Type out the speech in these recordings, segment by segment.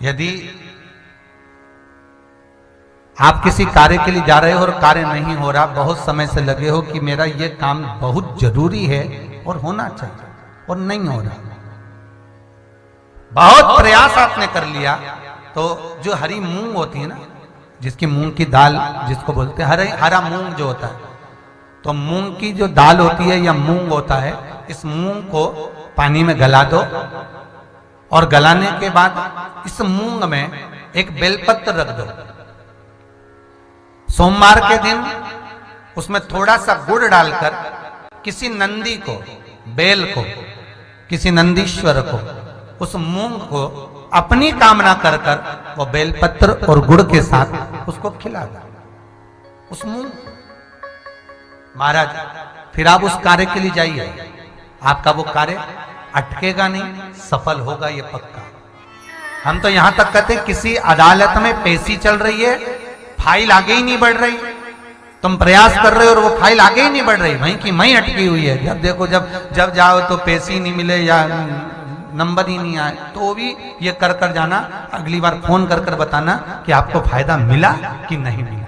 यदि आप किसी कार्य के लिए जा रहे हो और कार्य नहीं हो रहा, बहुत समय से लगे हो कि मेरा ये काम बहुत जरूरी है और होना चाहिए और नहीं हो रहा, बहुत प्रयास आपने कर लिया, तो जो हरी मूंग होती है ना, जिसकी मूंग की दाल जिसको बोलते हैं हरा मूंग जो होता है, तो मूंग की जो दाल होती है या मूंग होता है, इस मूंग को पानी में गला दो और गलाने के बाद इस मूंग में एक बेलपत्र रख दो। सोमवार के दिन उसमें थोड़ा सा गुड़ डालकर किसी नंदी को, बेल को, किसी नंदीश्वर को उस मूंग को अपनी कामना कर कर वो बेलपत्र और गुड़ के साथ उसको खिला दो, उस मूंग। महाराज फिर आप उस कार्य के लिए जाइए, आपका वो कार्य अटकेगा नहीं, सफल होगा ये पक्का। हम तो यहां तक कहते हैं किसी अदालत में पेशी चल रही है, फाइल आगे ही नहीं बढ़ रही, तुम प्रयास कर रहे हो और वो फाइल आगे ही नहीं बढ़ रही, वहीं की वहीं अटकी हुई है। जब देखो जब जाओ तो पेशी नहीं मिले या नंबर ही नहीं आए, तो भी ये कर कर जाना, अगली बार फोन कर कर बताना कि आपको फायदा मिला कि नहीं मिला।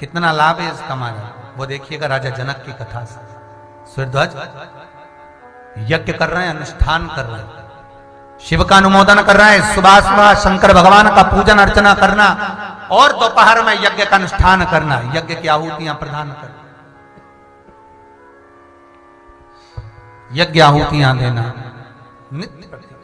कितना लाभ है इसका महाराज, वो देखिएगा राजा जनक की कथा से। सूर्यध्वज यज्ञ कर रहे हैं, अनुष्ठान कर रहे हैं, शिव का अनुमोदन कर रहे हैं, सुबह सुबह शंकर भगवान का पूजन अर्चना करना और दोपहर में यज्ञ का अनुष्ठान करना, यज्ञ की आहुतियां प्रदान करना, यज्ञ आहुतियां देना नित्य प्रति।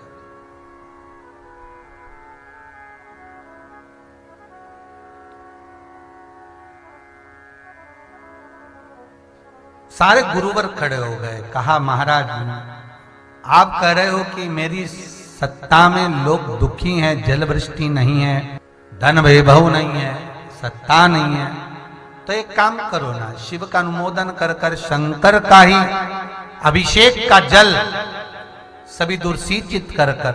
सारे गुरुवर खड़े हो गए, कहा महाराज आप कह रहे हो कि मेरी सत्ता में लोग दुखी हैं, जल वृष्टि नहीं है, धन वैभव नहीं है, सत्ता नहीं है, तो एक काम करो ना, शिव का अनुमोदन कर कर शंकर का ही अभिषेक का जल सभी दूरसिंचित कर कर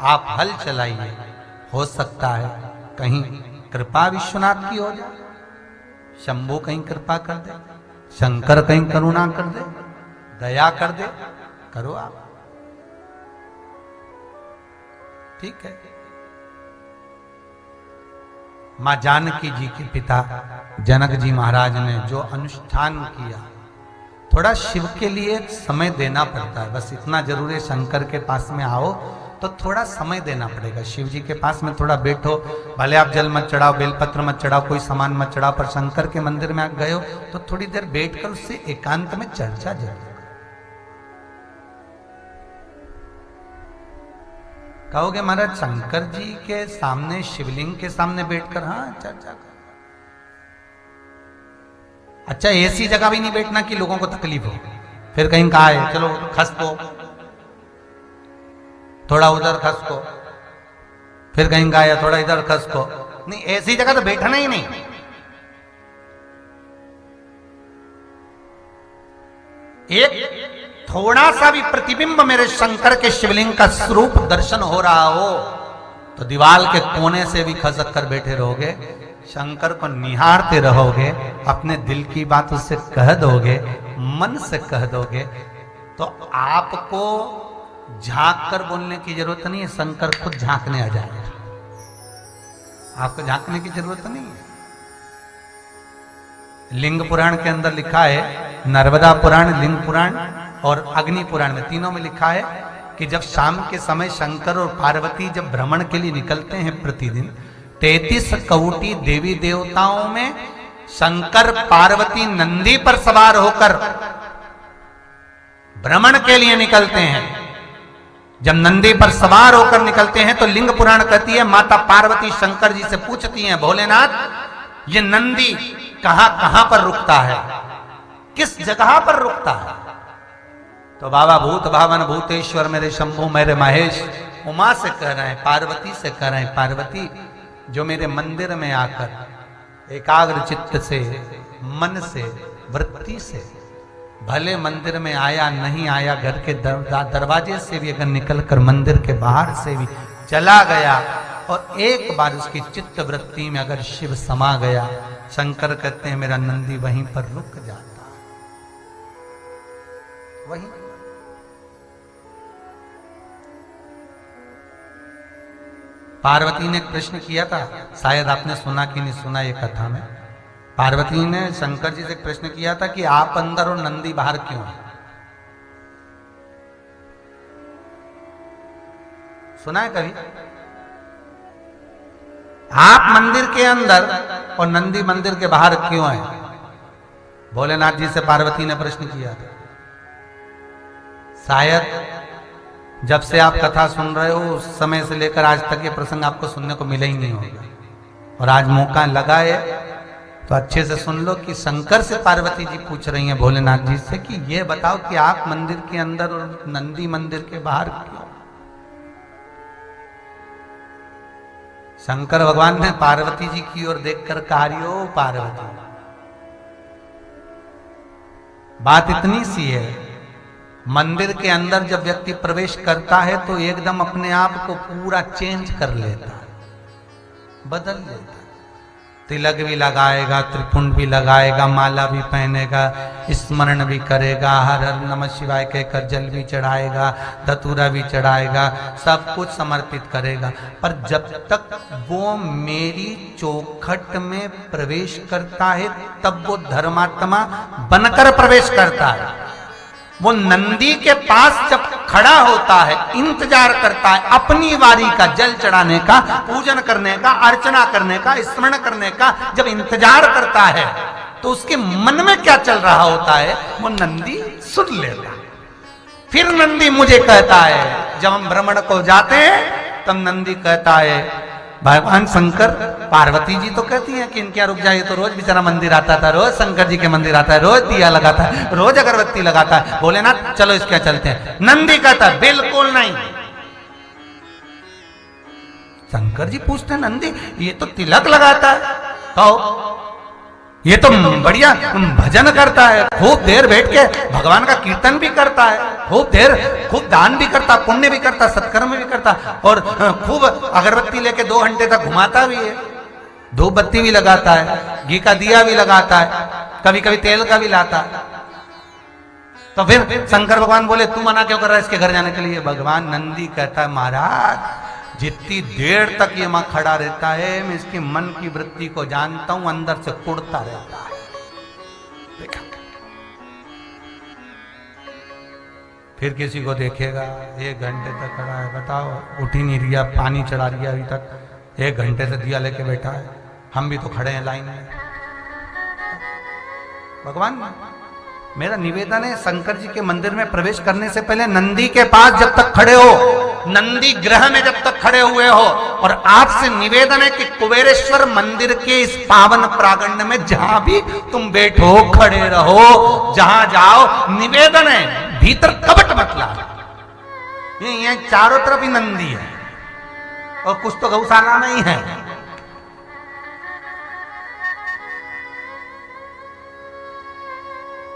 आप हल चलाइए, हो सकता है कहीं कृपा विश्वनाथ की हो जाए, शंभू कहीं कृपा कर दे, शंकर कहीं करुणा कर दे, दया कर दे, करो आप, ठीक है। मां जानकी जी के पिता जनक जी महाराज ने जो अनुष्ठान किया, थोड़ा शिव के लिए समय देना पड़ता है, बस इतना जरूर है। शंकर के पास में आओ तो थोड़ा समय देना पड़ेगा, शिव जी के पास में थोड़ा बैठो, भले आप जल मत चढ़ाओ, बेलपत्र मत चढ़ाओ, कोई सामान मत चढ़ाओ, पर शंकर के मंदिर में आप गए हो तो थोड़ी देर बैठकर उससे एकांत में चर्चा जरूर। कहोगे महाराज शंकर जी के सामने, शिवलिंग के सामने बैठकर हाँ चर्चा कर, अच्छा ऐसी जगह भी नहीं बैठना कि लोगों को तकलीफ हो, फिर कहीं कहा है चलो खसको, थोड़ा उधर खसको, फिर कहीं कहा है थोड़ा इधर खसको, नहीं ऐसी जगह तो बैठना ही नहीं। एक थोड़ा सा भी प्रतिबिंब मेरे शंकर के शिवलिंग का स्वरूप दर्शन हो रहा हो तो दीवाल के कोने से भी खसक कर बैठे रहोगे, शंकर को निहारते रहोगे, अपने दिल की बात उससे कह दोगे, मन से कह दोगे, तो आपको झांक कर बोलने की जरूरत नहीं है, शंकर खुद झांकने आ जाएगा, आपको झांकने की जरूरत नहीं है। लिंग पुराण के अंदर लिखा है, नर्मदा पुराण, लिंग पुराण और अग्नि पुराण में, तीनों में लिखा है कि जब शाम के समय शंकर और पार्वती जब भ्रमण के लिए निकलते हैं प्रतिदिन, 33 कौटी देवी देवताओं में शंकर पार्वती नंदी पर सवार होकर भ्रमण के लिए निकलते हैं। जब नंदी पर सवार होकर निकलते हैं तो लिंग पुराण कहती है, माता पार्वती शंकर जी से पूछती हैं, भोलेनाथ ये नंदी कहां कहां पर रुकता है, किस जगह पर रुकता है? तो बाबा भूत भावन भूतेश्वर मेरे शंभु मेरे महेश उमा से कह रहे हैं, पार्वती से कह रहे हैं, पार्वती जो मेरे मंदिर में आकर एकाग्र चित्त से, मन से, वृत्ति से, भले मंदिर में आया नहीं आया, घर के दरवाजे से भी अगर निकलकर मंदिर के बाहर से भी चला गया और एक बार उसकी चित्त वृत्ति में अगर शिव समा गया, शंकर कहते हैं मेरा नंदी वहीं पर रुक जाता, वहीं पार्वती ने प्रश्न किया था, शायद आपने सुना कि नहीं सुना ये कथा में। पार्वती ने शंकर जी से प्रश्न किया था कि आप अंदर और नंदी बाहर क्यों है। सुना है कभी? आप मंदिर के अंदर और नंदी मंदिर के बाहर क्यों है? भोलेनाथ जी से पार्वती ने प्रश्न किया था। शायद जब से आप कथा सुन रहे हो उस समय से लेकर आज तक ये प्रसंग आपको सुनने को मिला ही नहीं होगा, और आज मौका लगा है तो अच्छे से सुन लो कि शंकर से पार्वती जी पूछ रही हैं भोलेनाथ जी से कि ये बताओ कि आप मंदिर के अंदर और नंदी मंदिर के बाहर क्यों। शंकर भगवान ने पार्वती जी की ओर देखकर कहा, ओ पार्वती, बात इतनी सी है, मंदिर के अंदर जब व्यक्ति प्रवेश करता है तो एकदम अपने आप को पूरा चेंज कर लेता है, बदल लेता है। तिलक भी लगाएगा, त्रिपुंड भी लगाएगा, माला भी पहनेगा, स्मरण भी करेगा, हर हर नमः शिवाय कहकर जल भी चढ़ाएगा, धतूरा भी चढ़ाएगा, सब कुछ समर्पित करेगा। पर जब तक वो मेरी चौखट में प्रवेश करता है तब वो धर्मात्मा बनकर प्रवेश करता है। वो नंदी के पास जब खड़ा होता है, इंतजार करता है अपनी बारी का, जल चढ़ाने का, पूजन करने का, अर्चना करने का, स्मरण करने का जब इंतजार करता है तो उसके मन में क्या चल रहा होता है वो नंदी सुन लेता है। फिर नंदी मुझे कहता है, जब हम भ्रमण को जाते हैं तब नंदी कहता है, भगवान शंकर, पार्वती जी तो कहती हैं कि इनके यहाँ रुक जाइए, तो रोज बेचारा मंदिर आता था, रोज शंकर जी के मंदिर आता है, रोज दिया लगाता है, रोज अगरबत्ती लगाता है, भोलेनाथ चलो इसके यहाँ चलते हैं। नंदी कहता है बिल्कुल नहीं। शंकर जी पूछते हैं, नंदी ये तो तिलक लगाता है, तो ये तो बढ़िया भजन करता है, खूब देर बैठ के भगवान का कीर्तन भी करता है, खूब देर खूब दान भी करता, पुण्य भी करता, सत्कर्म भी करता, और खूब अगरबत्ती लेके 2 घंटे तक घुमाता भी है, धूप बत्ती भी लगाता है, घी का दिया भी लगाता है, कभी कभी तेल का भी लाता है। तो फिर शंकर भगवान बोले तू मना क्यों कर रहा है इसके घर जाने के लिए? भगवान नंदी कहता है, महाराज जितनी देर तक ये मां खड़ा रहता है मैं इसके मन की वृत्ति को जानता हूं, अंदर से कुड़ता रहता है। देखा, फिर किसी को देखेगा 1 घंटे तक खड़ा है, बताओ उठ ही नहीं रिया, पानी चढ़ा रिया अभी तक, 1 घंटे से दिया लेके बैठा है, हम भी तो खड़े हैं लाइन में। भगवान मेरा निवेदन है, शंकर जी के मंदिर में प्रवेश करने से पहले नंदी के पास जब तक खड़े हो, नंदी ग्रह में जब तक खड़े हुए हो, और आपसे निवेदन है कि कुबेरेश्वर मंदिर के इस पावन प्रांगण में जहां भी तुम बैठो, खड़े रहो, जहां जाओ, निवेदन है भीतर कपट मत लाओ। ये चारों तरफ ही नंदी है और कुछ तो गौशाला में ही है।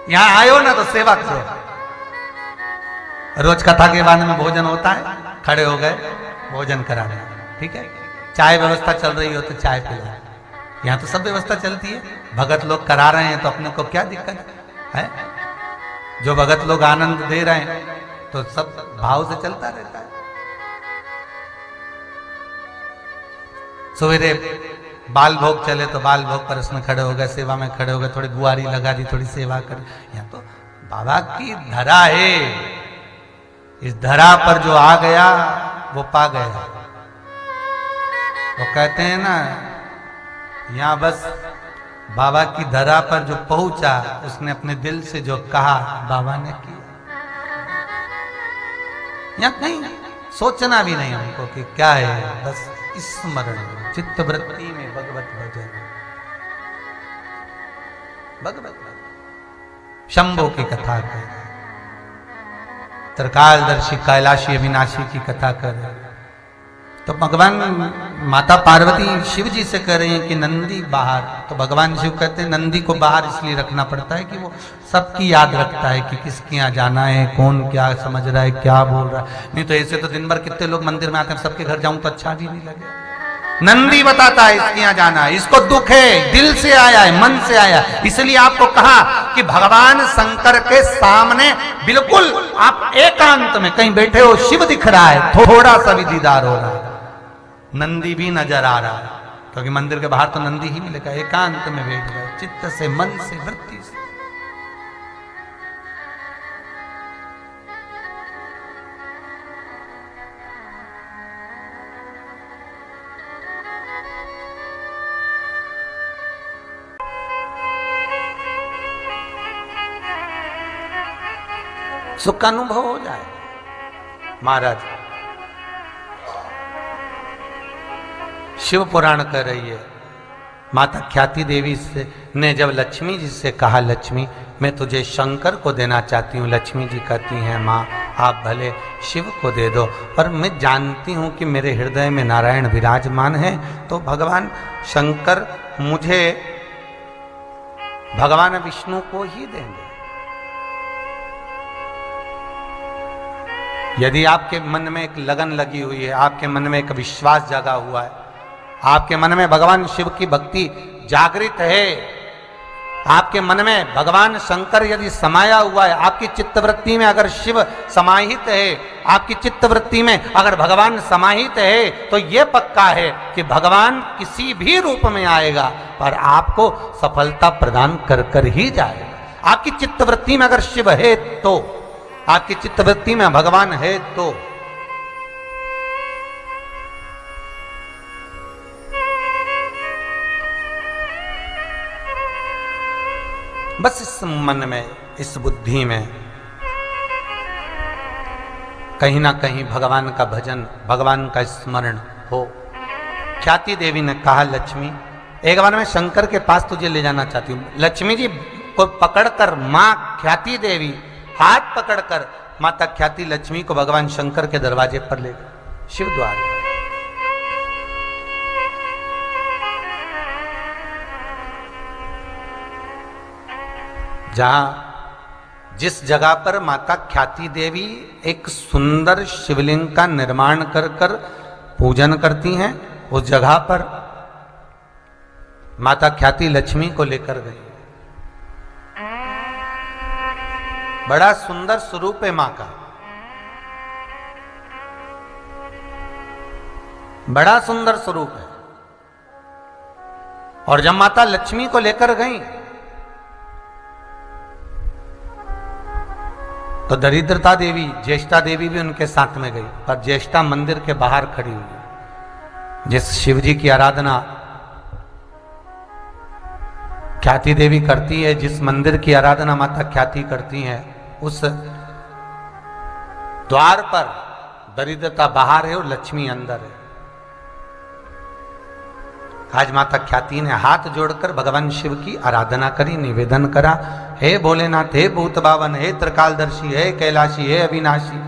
यहां आयो ना तो सेवा करो। रोज कथा के बाद में भोजन होता है, खड़े हो गए, भोजन करा रहे, ठीक है। चाय व्यवस्था चल रही हो तो चाय पिला, यहाँ तो सब व्यवस्था चलती है। भगत लोग करा रहे हैं तो अपने को क्या दिक्कत है? जो भगत लोग आनंद दे रहे हैं तो सब भाव से चलता रहता है। सवेरे बाल भोग चले तो बाल भोग पर उसमें खड़े हो गए, सेवा में खड़े हो गए, थोड़ी बुआरी लगा दी, थोड़ी सेवा कर। यहाँ तो बाबा की धरा है, इस धरा पर जो आ गया वो पा गया। वो कहते हैं ना, यहाँ बस बाबा की धरा पर जो पहुंचा उसने अपने दिल से जो कहा बाबा ने किया। यहाँ कहीं सोचना भी नहीं हमको कि क्या है, बस स्मरण चित्त वृत्ति में भगवत भजन, भगवत शंभो की कथा कर, त्रिकालदर्शी कैलाशी अविनाशी की कथा कर। तो भगवान माता पार्वती शिव जी से कह रही हैं कि नंदी बाहर, तो भगवान शिव कहते हैं नंदी को बाहर इसलिए रखना पड़ता है कि वो सबकी याद रखता है कि किसके यहाँ जाना है, कौन क्या समझ रहा है, क्या बोल रहा है। नहीं तो ऐसे तो दिन भर कितने लोग मंदिर में आते हैं, सबके घर जाऊं तो अच्छा भी नहीं लगे। नंदी बताता है इसके यहाँ जाना है, इसको दुख है, दिल से आया है, मन से आया। इसलिए आपको कहा कि भगवान शंकर के सामने बिल्कुल आप एकांत में कहीं बैठे हो, शिव दिख रहा है, थोड़ा सा भी दीदार हो रहा है, नंदी भी नजर आ रहा है, क्योंकि मंदिर के बाहर तो नंदी ही मिलेगा। एकांत में बैठ गए, चित्त से, मन से, वृत्ति से। सुख का अनुभव हो जाए। महाराज शिव पुराण कह रही है, माता ख्याति देवी से ने जब लक्ष्मी जी से कहा, लक्ष्मी मैं तुझे शंकर को देना चाहती हूँ। लक्ष्मी जी कहती हैं, माँ आप भले शिव को दे दो, पर मैं जानती हूँ कि मेरे हृदय में नारायण विराजमान है, तो भगवान शंकर मुझे भगवान विष्णु को ही देंगे। यदि आपके मन में एक लगन लगी हुई है, आपके मन में एक विश्वास जगा हुआ है, आपके मन में भगवान शिव की भक्ति जागृत है, आपके मन में भगवान शंकर यदि समाया हुआ है, आपकी चित्तवृत्ति में अगर शिव समाहित है, आपकी चित्तवृत्ति में अगर भगवान समाहित है, तो यह पक्का है कि भगवान किसी भी रूप में आएगा पर आपको सफलता प्रदान कर कर ही जाएगा। आपकी चित्तवृत्ति में अगर शिव है तो, आपकी चित्तवृत्ति में भगवान है तो। बस इस मन में, इस बुद्धि में कहीं ना कहीं भगवान का भजन, भगवान का स्मरण हो। ख्याति देवी ने कहा, लक्ष्मी एक बार मैं शंकर के पास तुझे ले जाना चाहती हूँ। लक्ष्मी जी को पकड़कर मां ख्याति देवी हाथ पकड़कर माता ख्याति लक्ष्मी को भगवान शंकर के दरवाजे पर ले गए, शिव द्वार। जहां जिस जगह पर माता ख्याति देवी एक सुंदर शिवलिंग का निर्माण कर कर पूजन करती हैं, उस जगह पर माता ख्याति लक्ष्मी को लेकर गई। बड़ा सुंदर स्वरूप है मां का, बड़ा सुंदर स्वरूप है। और जब माता लक्ष्मी को लेकर गई तो दरिद्रता देवी, ज्येष्ठा देवी भी उनके साथ में गई, पर ज्येष्ठा मंदिर के बाहर खड़ी हुई। जिस शिव जी की आराधना ख्याति देवी करती है, जिस मंदिर की आराधना माता ख्याति करती है, उस द्वार पर दरिद्रता बाहर है और लक्ष्मी अंदर है। आज माता ख्याति ने हाथ जोड़कर भगवान शिव की आराधना करी, निवेदन करा, हे भोलेनाथ, हे भूत बावन, हे त्रिकालदर्शी, हे कैलाशी, हे अविनाशी,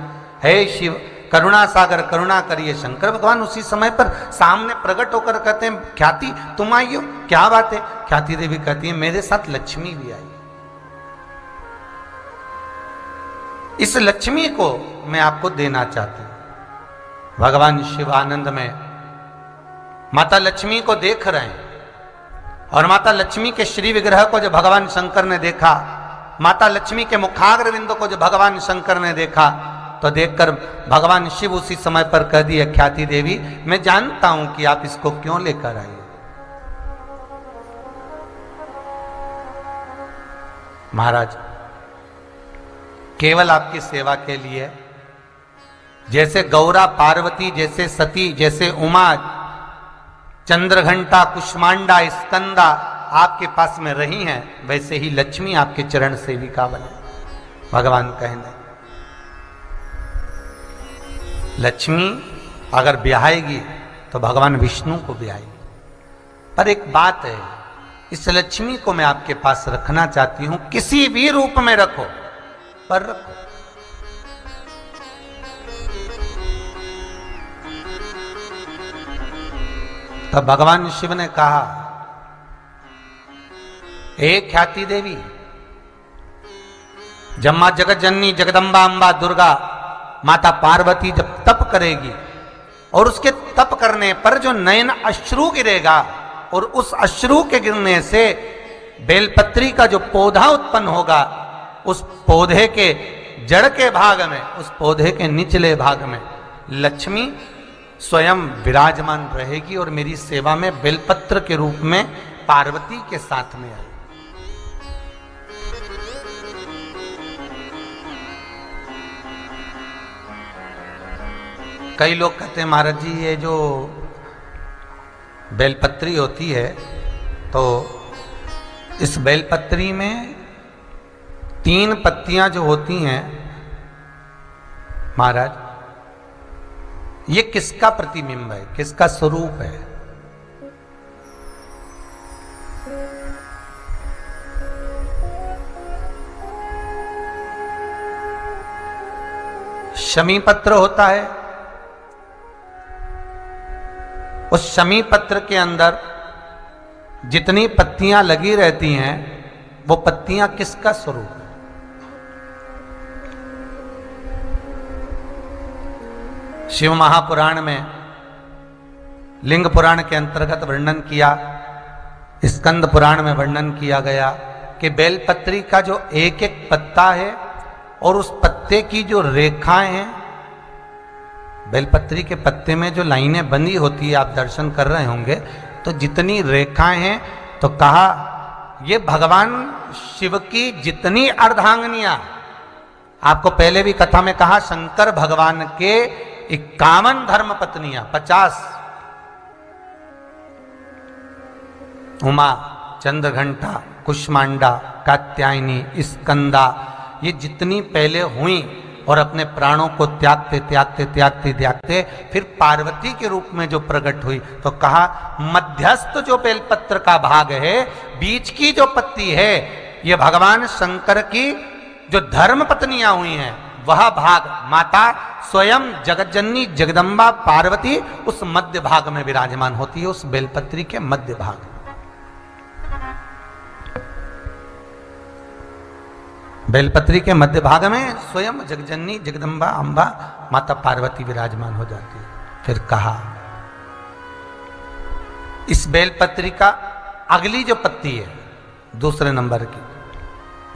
हे शिव करुणा सागर, करुणा करिए। शंकर भगवान उसी समय पर सामने प्रकट होकर कहते हैं, ख्याति तुम आई हो, क्या बात है? ख्याति देवी कहती है, मेरे साथ लक्ष्मी भी आई। इस लक्ष्मी को मैं आपको देना चाहती हूं। भगवान शिव आनंद में माता लक्ष्मी को देख रहे हैं, और माता लक्ष्मी के श्री विग्रह को जब भगवान शंकर ने देखा, माता लक्ष्मी के मुखाग्रविंद को जब भगवान शंकर ने देखा, तो देखकर भगवान शिव उसी समय पर कह दिए, ख्याति देवी मैं जानता हूं कि आप इसको क्यों लेकर आई। महाराज केवल आपकी सेवा के लिए, जैसे गौरा पार्वती, जैसे सती, जैसे उमा, चंद्रघंटा, कुष्मांडा, स्कंदा आपके पास में रही हैं, वैसे ही लक्ष्मी आपके चरण सेविका बने। भगवान कहने, लक्ष्मी अगर ब्याहेगी तो भगवान विष्णु को ब्याहेगी। पर एक बात है, इस लक्ष्मी को मैं आपके पास रखना चाहती हूं, किसी भी रूप में रखो, पर रखो। तब भगवान शिव ने कहा, हे ख्याति देवी, जब मां जगत जननी जगदम्बा अंबा दुर्गा माता पार्वती जब तप करेगी, और उसके तप करने पर जो नयन अश्रु गिरेगा, और उस अश्रु के गिरने से बेलपत्री का जो पौधा उत्पन्न होगा, उस पौधे के जड़ के भाग में, उस पौधे के निचले भाग में लक्ष्मी स्वयं विराजमान रहेगी और मेरी सेवा में बेलपत्र के रूप में पार्वती के साथ में आई। कई लोग कहते हैं महाराज जी ये जो बेलपत्री होती है तो इस बेलपत्री में 3 पत्तियां जो होती हैं महाराज, ये किसका प्रतिबिंब है, किसका स्वरूप है? शमी पत्र होता है, उस शमी पत्र के अंदर जितनी पत्तियां लगी रहती हैं वो पत्तियां किसका स्वरूप है? शिव महापुराण में लिंग पुराण के अंतर्गत वर्णन किया, स्कंद पुराण में वर्णन किया गया कि बेलपत्री का जो एक एक पत्ता है और उस पत्ते की जो रेखाएं हैं, बेलपत्री के पत्ते में जो लाइनें बंधी होती है, आप दर्शन कर रहे होंगे, तो जितनी रेखाएं हैं तो कहा ये भगवान शिव की जितनी अर्धांगिनियां, आपको पहले भी कथा में कहा शंकर भगवान के 51 धर्म पत्नियां, 50 उमा, चंद्रघंटा, कुष्मांडा, कात्यायनी, स्कंदा, ये जितनी पहले हुई और अपने प्राणों को त्यागते त्यागते त्यागते त्यागते फिर पार्वती के रूप में जो प्रकट हुई, तो कहा मध्यस्थ जो बेलपत्र का भाग है, बीच की जो पत्ती है, ये भगवान शंकर की जो धर्म पत्नियां हुई हैं, वह भाग माता स्वयं जगतजननी जगदम्बा पार्वती उस मध्य भाग में विराजमान होती है, उस बेलपत्री के मध्य भाग में। बेलपत्री के मध्य भाग में स्वयं जगजननी जगदम्बा अंबा माता पार्वती विराजमान हो जाती है। फिर कहा इस बेलपत्री का अगली जो पत्ती है दूसरे नंबर की,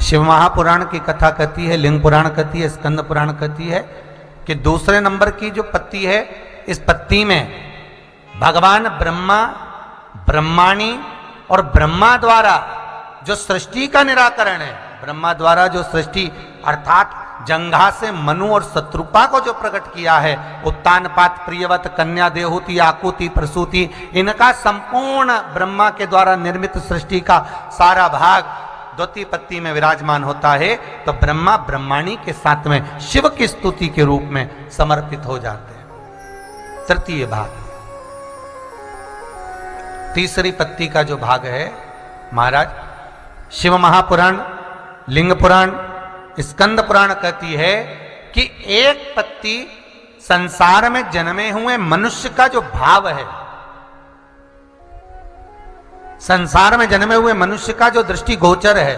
शिव महापुराण की कथा कहती है, लिंग पुराण कहती है, स्कंद पुराण कहती है कि दूसरे नंबर की जो पत्ती है, इस पत्ती में भगवान ब्रह्मा, ब्रह्माणी और ब्रह्मा द्वारा जो सृष्टि का निराकरण है, ब्रह्मा द्वारा जो सृष्टि अर्थात जंघा से मनु और शत्रुपा को जो प्रकट किया है, उत्तानपात प्रियवत कन्या देहूति आकुति प्रसूति, इनका संपूर्ण ब्रह्मा के द्वारा निर्मित सृष्टि का सारा भाग द्वितीय पत्ती में विराजमान होता है। तो ब्रह्मा ब्रह्माणी के साथ में शिव की स्तुति के रूप में समर्पित हो जाते हैं। तृतीय भाग, तीसरी पत्ती का जो भाग है महाराज, शिव महापुराण, लिंग पुराण, स्कंद पुराण कहती है कि एक पत्ती संसार में जन्मे हुए मनुष्य का जो भाव है, संसार में जन्मे हुए मनुष्य का जो दृष्टि गोचर है,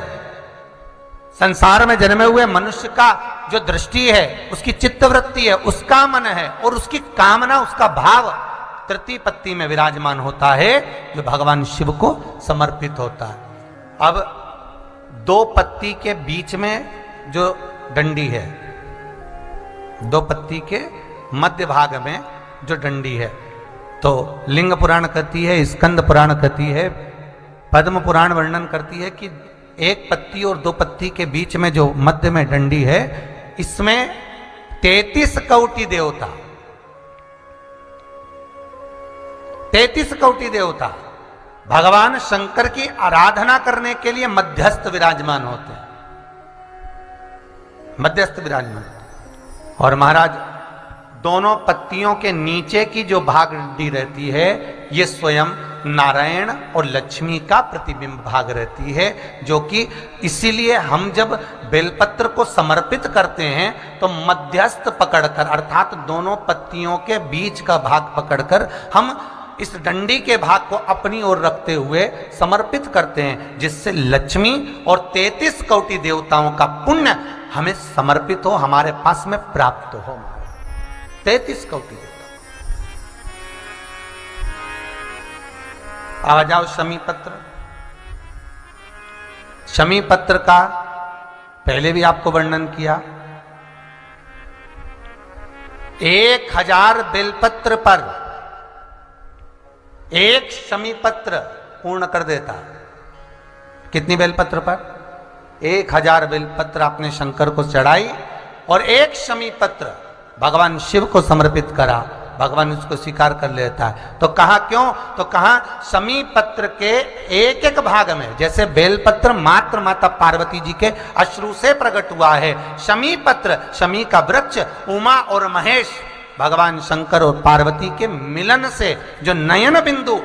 संसार में जन्मे हुए मनुष्य का जो दृष्टि है, उसकी चित्तवृत्ति है, उसका मन है और उसकी कामना, उसका भाव तृतीय पत्ती में विराजमान होता है, जो भगवान शिव को समर्पित होता है। अब 2 पत्ती के बीच में जो डंडी है, 2 पत्ती के मध्य भाग में जो डंडी है, तो लिंग पुराण कहती है, स्कंद पुराण कहती है, पद्म पुराण वर्णन करती है कि एक पत्ती और 2 पत्ती के बीच में जो मध्य में डंडी है, इसमें 33 कोटि देवता, 33 कोटि देवता भगवान शंकर की आराधना करने के लिए मध्यस्थ विराजमान होते हैं, मध्यस्थ विराजमान। और महाराज दोनों पत्तियों के नीचे की जो भाग डंडी रहती है, ये स्वयं नारायण और लक्ष्मी का प्रतिबिंब भाग रहती है, जो कि इसीलिए हम जब बेलपत्र को समर्पित करते हैं तो मध्यस्थ पकड़कर, अर्थात दोनों पत्तियों के बीच का भाग पकड़कर हम इस डंडी के भाग को अपनी ओर रखते हुए समर्पित करते हैं, जिससे लक्ष्मी और 33 कोटि देवताओं का पुण्य हमें समर्पित हो, हमारे पास में प्राप्त हो। 33 कोटि देवता। आ जाओ शमी पत्र। शमी पत्र का पहले भी आपको वर्णन किया, 1000 बेलपत्र पर एक शमी पत्र पूर्ण कर देता। कितनी बेलपत्र पर? 1000 बेलपत्र आपने शंकर को चढ़ाई और एक शमी पत्र भगवान शिव को समर्पित करा, भगवान उसको स्वीकार कर लेता है। तो कहा क्यों? तो कहा शमी पत्र के एक एक भाग में, जैसे बेलपत्र मात्र माता पार्वती जी के अश्रु से प्रकट हुआ है, शमी पत्र, शमी का वृक्ष उमा और महेश भगवान शंकर और पार्वती के मिलन से जो नयन बिंदु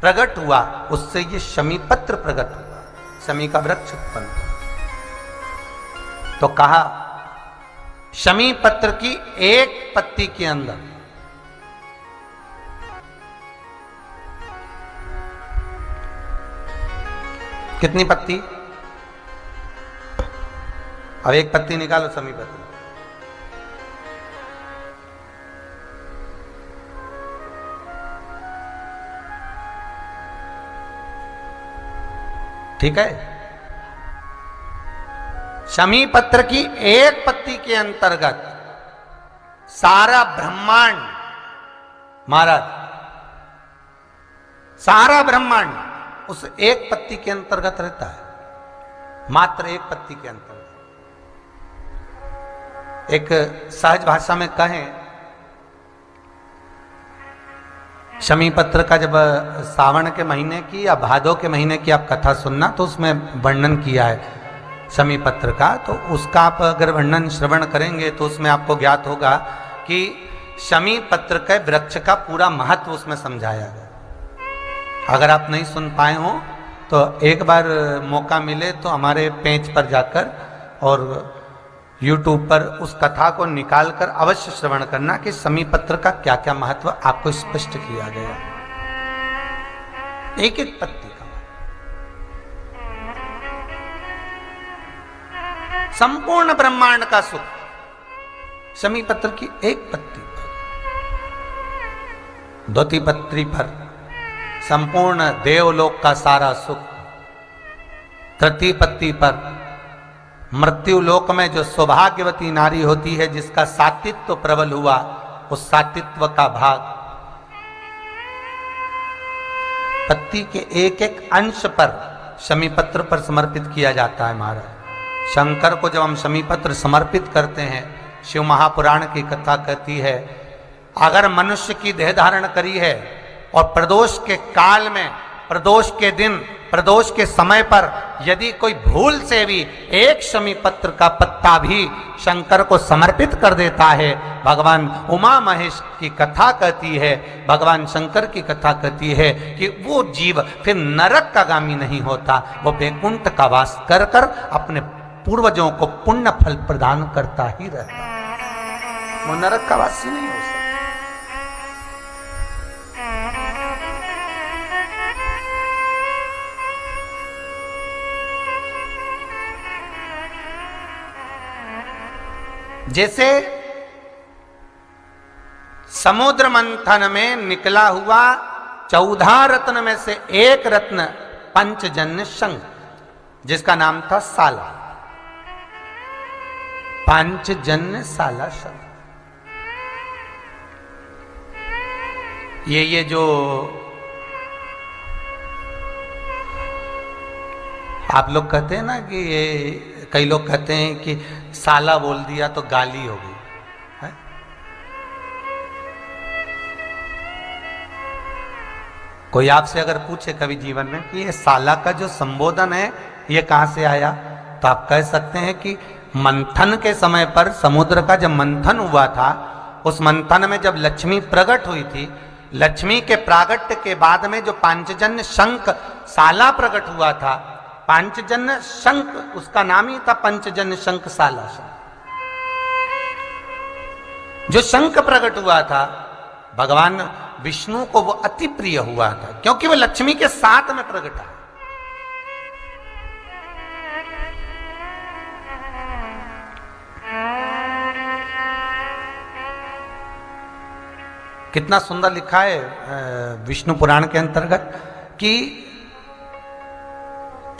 प्रकट हुआ, उससे ये शमी पत्र प्रकट हुआ, शमी का वृक्ष उत्पन्न हुआ। तो कहा शमी पत्र की एक पत्ती के अंदर कितनी पत्ती? अब एक पत्ती निकालो शमी पत्र, ठीक है। शमी पत्र की एक पत्ती के अंतर्गत सारा ब्रह्मांड, महाराज सारा ब्रह्मांड उस एक पत्ती के अंतर्गत रहता है, मात्र एक पत्ती के अंतर्गत। एक सहज भाषा में कहें, शमी पत्र का जब सावन के महीने की या भादो के महीने की आप कथा सुनना, तो उसमें वर्णन किया है शमी पत्र का। तो उसका आप अगर वर्णन श्रवण करेंगे तो उसमें आपको ज्ञात होगा कि शमी पत्र के वृक्ष का पूरा महत्व उसमें समझाया गया। अगर आप नहीं सुन पाए हो तो एक बार मौका मिले तो हमारे पेज पर जाकर और YouTube पर उस कथा को निकालकर अवश्य श्रवण करना कि शमी पत्र का क्या क्या महत्व आपको स्पष्ट किया गया। एक एक पत्ती का संपूर्ण ब्रह्मांड का सुख शमी पत्र की एक पत्ती पर, द्वितीय पत्री पर संपूर्ण देवलोक का सारा सुख, तृतीय पत्ती पर मृत्यु लोक में जो सौभाग्यवती नारी होती है जिसका सात्वित्व प्रबल हुआ, उस सात्वित्व का भाग पत्ती के एक एक अंश पर शमी पत्र पर समर्पित किया जाता है। महाराज शंकर को जब हम शमी पत्र समर्पित करते हैं, शिव महापुराण की कथा कहती है, अगर मनुष्य की देह धारण करी है और प्रदोष के काल में, प्रदोष के दिन, प्रदोष के समय पर यदि कोई भूल से भी एक शमी पत्र का पत्ता भी शंकर को समर्पित कर देता है, भगवान उमा महेश की कथा कहती है, भगवान शंकर की कथा कहती है कि वो जीव फिर नरक का गामी नहीं होता, वो वैकुंठ का वास कर कर अपने पूर्वजों को पुण्य फल प्रदान करता ही रहता, वो नरक का वासी नहीं हो सकता। जैसे समुद्र मंथन में निकला हुआ 14 रत्न में से एक रत्न पंचजन्य शंख, जिसका नाम था साला, पंचजन्य साला शंख। ये जो आप लोग कहते हैं ना कि ये कई लोग कहते हैं कि साला बोल दिया तो गाली हो गई है? कोई आपसे अगर पूछे कभी जीवन में कि ये साला का जो संबोधन है ये कहां से आया, तो आप कह सकते हैं कि मंथन के समय पर समुद्र का जब मंथन हुआ था, उस मंथन में जब लक्ष्मी प्रकट हुई थी, लक्ष्मी के प्रागट्य के बाद में जो पांचजन्य शंख साला प्रकट हुआ था, पांचजन्य शंख उसका नाम ही था पंचजन्य शंख साला शंख। जो शंख प्रकट हुआ था भगवान विष्णु को वो अति प्रिय हुआ था, क्योंकि वो लक्ष्मी के साथ में प्रकटा। कितना सुंदर लिखा है विष्णु पुराण के अंतर्गत कि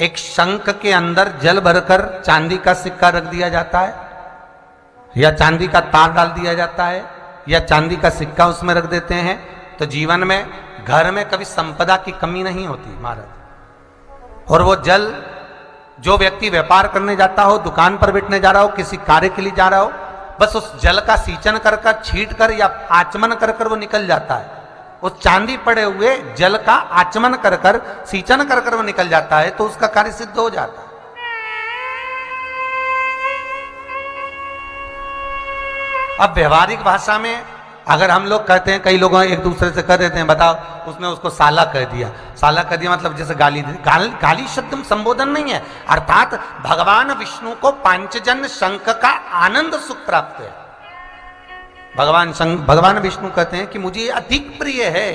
एक शंख के अंदर जल भरकर चांदी का सिक्का रख दिया जाता है, या चांदी का तार डाल दिया जाता है, या चांदी का सिक्का उसमें रख देते हैं, तो जीवन में घर में कभी संपदा की कमी नहीं होती महाराज। और वो जल जो व्यक्ति व्यापार करने जाता हो, दुकान पर बैठने जा रहा हो, किसी कार्य के लिए जा रहा हो, बस उस जल का सींचन कर कर, छीट कर या आचमन कर कर वो निकल जाता है। उस चांदी पड़े हुए जल का आचमन कर कर, सींचन कर कर वो निकल जाता है, तो उसका कार्य सिद्ध हो जाता है। अब व्यवहारिक भाषा में अगर हम लोग कहते हैं, कई लोग एक दूसरे से कह देते हैं, बताओ उसने उसको साला कह दिया। साला कह दिया मतलब जैसे गाली गाली शब्द संबोधन नहीं है, अर्थात भगवान विष्णु को पांचजन्य शंख का आनंद सुख प्राप्त है। भगवान विष्णु कहते हैं कि मुझे अधिक प्रिय है।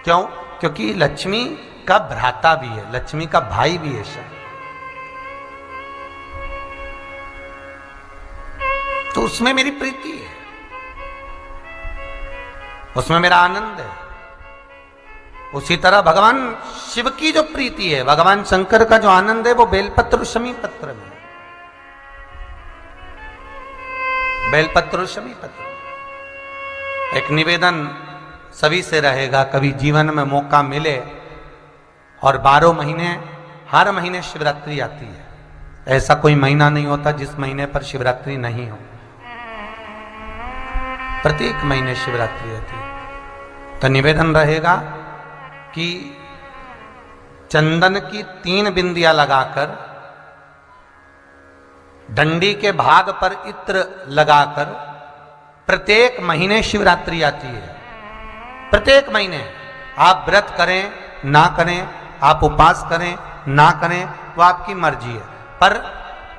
क्यों? क्योंकि लक्ष्मी का भ्राता भी है, लक्ष्मी का भाई भी है शंख। तो उसमें मेरी प्रीति है, उसमें मेरा आनंद है। उसी तरह भगवान शिव की जो प्रीति है, भगवान शंकर का जो आनंद है, वो बेलपत्र शमी पत्र में। बेलपत्र शमी पत्र। एक निवेदन सभी से रहेगा, कभी जीवन में मौका मिले और 12 महीने, हर महीने शिवरात्रि आती है। ऐसा कोई महीना नहीं होता जिस महीने पर शिवरात्रि नहीं हो, प्रत्येक महीने शिवरात्रि होती है। तो निवेदन रहेगा कि चंदन की 3 बिंदियां लगाकर, डंडी के भाग पर इत्र लगाकर, प्रत्येक महीने शिवरात्रि आती है। प्रत्येक महीने आप व्रत करें ना करें, आप उपवास करें ना करें, वो आपकी मर्जी है, पर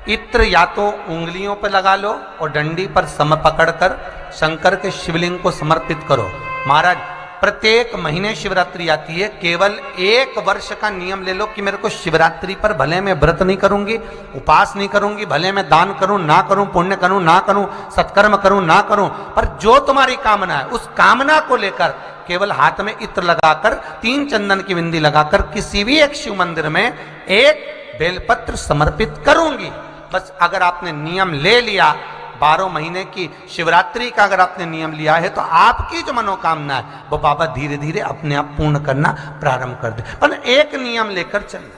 इत्र या तो उंगलियों पर लगा लो और डंडी पर सम पकड़कर शंकर के शिवलिंग को समर्पित करो। महाराज प्रत्येक महीने शिवरात्रि आती है। केवल 1 वर्ष का नियम ले लो कि मेरे को शिवरात्रि पर भले मैं व्रत नहीं करूंगी, उपवास नहीं करूंगी, भले मैं दान करूं ना करूं, पुण्य करूं ना करूं, सत्कर्म करूं ना करूं, पर जो तुम्हारी कामना है उस कामना को लेकर केवल हाथ में इत्र लगाकर, 3 चंदन की बिंदी लगाकर किसी भी एक शिव मंदिर में एक बेलपत्र समर्पित करूंगी। बस अगर आपने नियम ले लिया, 12 महीने की शिवरात्रि का अगर आपने नियम लिया है, तो आपकी जो मनोकामना है वो बाबा धीरे धीरे अपने आप पूर्ण करना प्रारंभ कर दे। पर एक नियम लेकर चलना,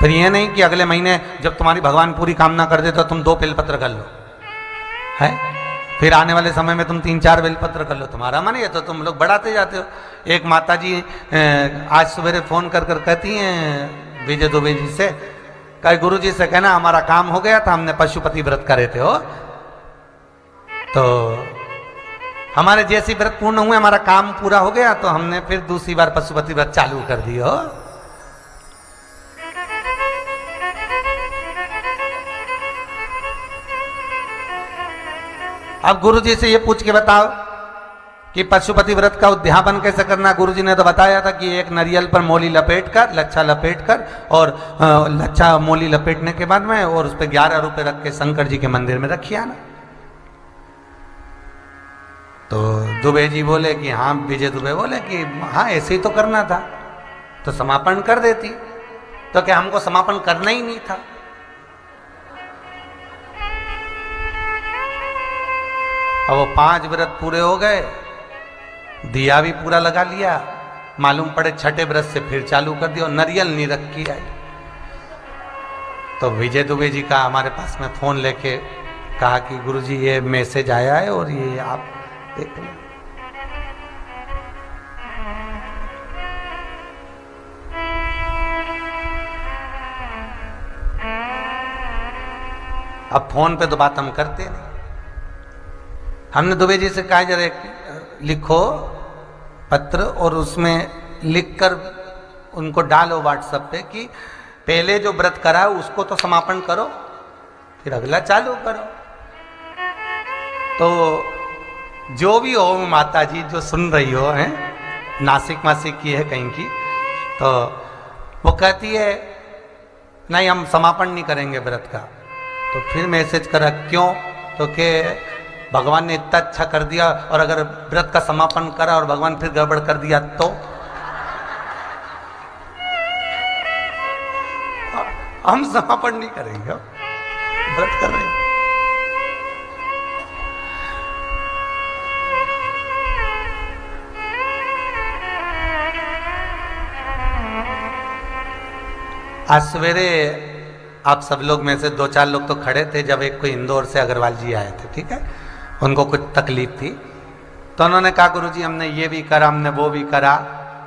फिर यह नहीं कि अगले महीने जब तुम्हारी भगवान पूरी कामना कर दे तो तुम 2 बेलपत्र कर लो, है? फिर आने वाले समय में तुम 3-4 बेलपत्र कर लो, तुम्हारा मन है तो तुम लोग बढ़ाते जाते हो। एक माता जी आज सवेरे फोन कर कर कहती हैं विजय दुबे जी से, कई गुरु जी से कहना हमारा काम हो गया था, हमने पशुपति व्रत करे थे हो, तो हमारे जैसी व्रत पूर्ण हुए, हमारा काम पूरा हो गया, तो हमने फिर दूसरी बार पशुपति व्रत चालू कर दी हो। अब गुरु जी से ये पूछ के बताओ कि पशुपति व्रत का उद्यापन कैसे करना। गुरु जी ने तो बताया था कि एक नारियल पर मोली लपेटकर, लच्छा लपेटकर, और लच्छा मोली लपेटने के बाद में और उस पर 11 रुपए रख के शंकर जी के मंदिर में रखिए आना। तो दुबे जी बोले कि हाँ, विजय दुबे बोले कि हाँ ऐसे ही तो करना था, तो समापन कर देती। तो क्या हमको समापन करना ही नहीं था? अब वो 5 व्रत पूरे हो गए, दिया भी पूरा लगा लिया, मालूम पड़े छठे व्रत से फिर चालू कर दिया और नारियल नहीं रखी आई। तो विजय दुबे जी का हमारे पास में फोन लेके कहा कि गुरुजी ये मैसेज आया है और ये आप देख लें। अब फोन पे तो बात हम करते नहीं। हमने दुबे जी से कहा जरा लिखो पत्र और उसमें लिखकर उनको डालो व्हाट्सएप पे कि पहले जो व्रत करा है उसको तो समापन करो, फिर अगला चालू करो। तो जो भी हो माता जी जो सुन रही हो, हैं नासिक मासिक की है कहीं की, तो वो कहती है नहीं हम समापन नहीं करेंगे व्रत का। तो फिर मैसेज करा क्यों? तो के भगवान ने इतना अच्छा कर दिया, और अगर व्रत का समापन करा और भगवान फिर गड़बड़ कर दिया तो हम समापन नहीं करेंगे, व्रत कर रहे हैं। आज सवेरे आप सब लोग में से 2-4 लोग तो खड़े थे जब एक कोई इंदौर से अग्रवाल जी आए थे, ठीक है, उनको कुछ तकलीफ थी तो उन्होंने कहा गुरुजी हमने ये भी करा, हमने वो भी करा,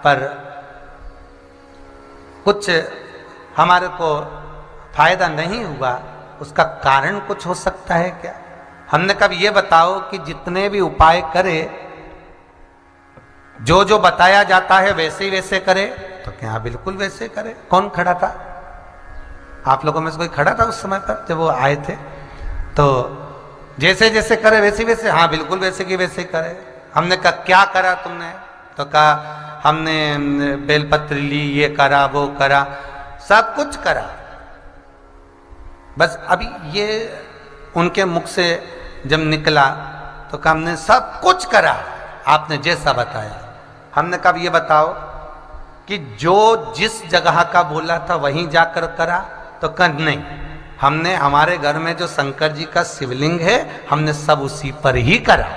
पर कुछ हमारे को फायदा नहीं हुआ, उसका कारण कुछ हो सकता है क्या? हमने कहा ये बताओ कि जितने भी उपाय करे, जो जो बताया जाता है वैसे ही वैसे करे, तो क्या बिल्कुल वैसे करे? कौन खड़ा था? आप लोगों में से कोई खड़ा था उस समय पर जब वो आए थे? तो जैसे जैसे करे वैसे वैसे, हाँ बिल्कुल वैसे की वैसे करे। हमने कहा क्या करा तुमने? तो कहा हमने बेलपत्र ली, ये करा वो करा, सब कुछ करा। बस अभी ये उनके मुख से जब निकला तो कहा हमने सब कुछ करा आपने जैसा बताया। हमने कहा ये बताओ कि जो जिस जगह का बोला था वहीं जाकर करा? तो कहा नहीं, हमने हमारे घर में जो शंकर जी का शिवलिंग है हमने सब उसी पर ही करा।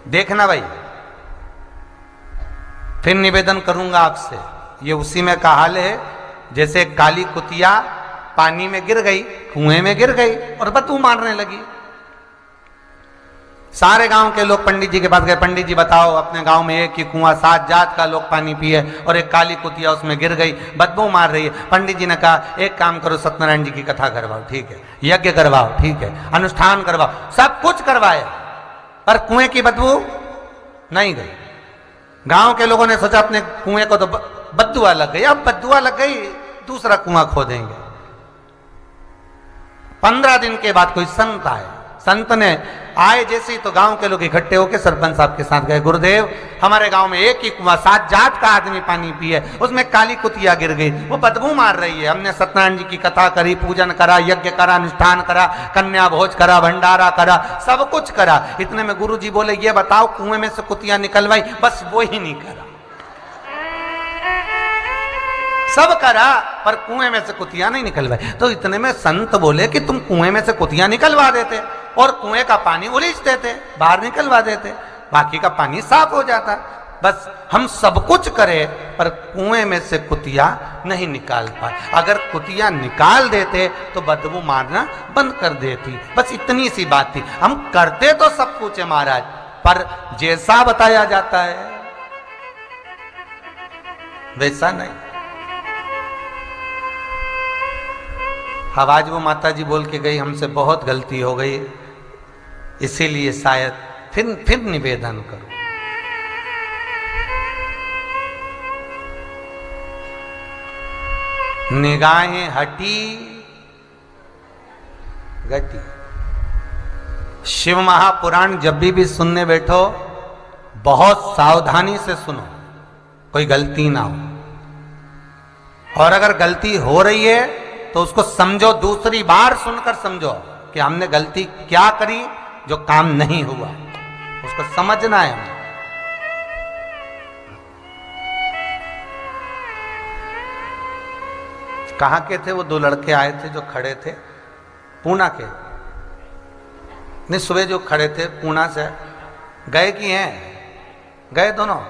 देखना भाई, फिर निवेदन करूंगा आपसे, ये उसी में का हाल है जैसे काली कुतिया पानी में गिर गई, कुएं में गिर गई और बदबू मारने लगी। सारे गांव के लोग पंडित जी के पास गए, पंडित जी बताओ अपने गांव में एक ही कुआं 7 जात का लोग पानी पिए और एक काली कुतिया उसमें गिर गई, बदबू मार रही है। पंडित जी ने कहा एक काम करो, सत्यनारायण जी की कथा करवाओ, ठीक है, यज्ञ करवाओ, ठीक है, अनुष्ठान करवाओ, सब कुछ करवाया, पर कुएं की बदबू नहीं गई। गांव के लोगों ने सोचा अपने कुएं को तो बदुआ लग गई, अब बदुआ लग गई दूसरा कुआं खोदेंगे। 15 दिन के बाद कोई संत आए, संत ने आए जैसे ही तो गांव के लोग इकट्ठे होकर सरपंच साहब के साथ गए, गुरुदेव हमारे गांव में एक ही कुआं 7 जात का आदमी पानी पिए, उसमें काली कुतिया गिर गई, वो बदबू मार रही है। हमने सत्यनारायण जी की कथा करी, पूजन करा, यज्ञ करा, अनुष्ठान करा, कन्या भोज करा, भंडारा करा, सब कुछ करा। इतने में गुरु जी बोले ये बताओ कुएं में से कुतिया निकलवाई? बस वो ही नहीं करा, सब करा पर कुएं में से कुतिया नहीं निकलवाई। तो इतने में संत बोले कि तुम कुएं में से कुतिया निकलवा देते और कुएं का पानी उलीच देते, बाहर निकलवा देते, बाकी का पानी साफ हो जाता। बस हम सब कुछ करें पर कुएं में से कुतिया नहीं निकाल पाए। अगर कुतिया निकाल देते तो बदबू मारना बंद कर देती। बस इतनी सी बात थी। हम करते तो सब कुछ है महाराज, पर जैसा बताया जाता है वैसा नहीं। आवाज वो माता जी बोल के गई हमसे बहुत गलती हो गई, इसीलिए शायद फिर निवेदन करो। निगाहें हटी गति। शिव महापुराण जब भी सुनने बैठो बहुत सावधानी से सुनो, कोई गलती ना हो, और अगर गलती हो रही है तो उसको समझो, दूसरी बार सुनकर समझो कि हमने गलती क्या करी जो काम नहीं हुआ, उसको समझना है हमें। कहां के थे वो 2 लड़के आए थे जो खड़े थे, पूना के, नहीं सुबह जो खड़े थे पूना से, गए कि हैं? गए दोनों?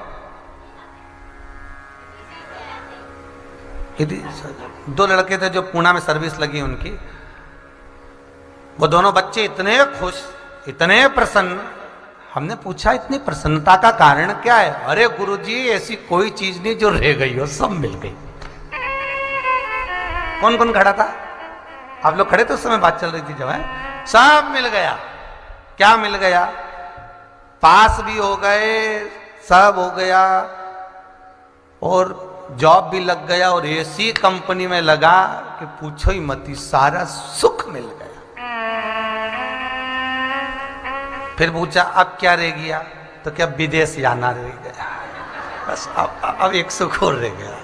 2 लड़के थे जो पूना में सर्विस लगी उनकी। वो दोनों बच्चे इतने खुश, इतने प्रसन्न। हमने पूछा इतनी प्रसन्नता का कारण क्या है? अरे गुरुजी ऐसी कोई चीज नहीं जो रह गई हो, सब मिल गई। कौन कौन खड़ा था? आप लोग खड़े थे उस समय, बात चल रही थी जब, है सब मिल गया। क्या मिल गया? पास भी हो गए, सब हो गया, और जॉब भी लग गया, और ऐसी कंपनी में लगा कि पूछो ही मत, सारा सुख मिल गया। फिर पूछा अब क्या रह गया? तो क्या विदेश जाना रह गया, बस अब एक सुख और रह गया।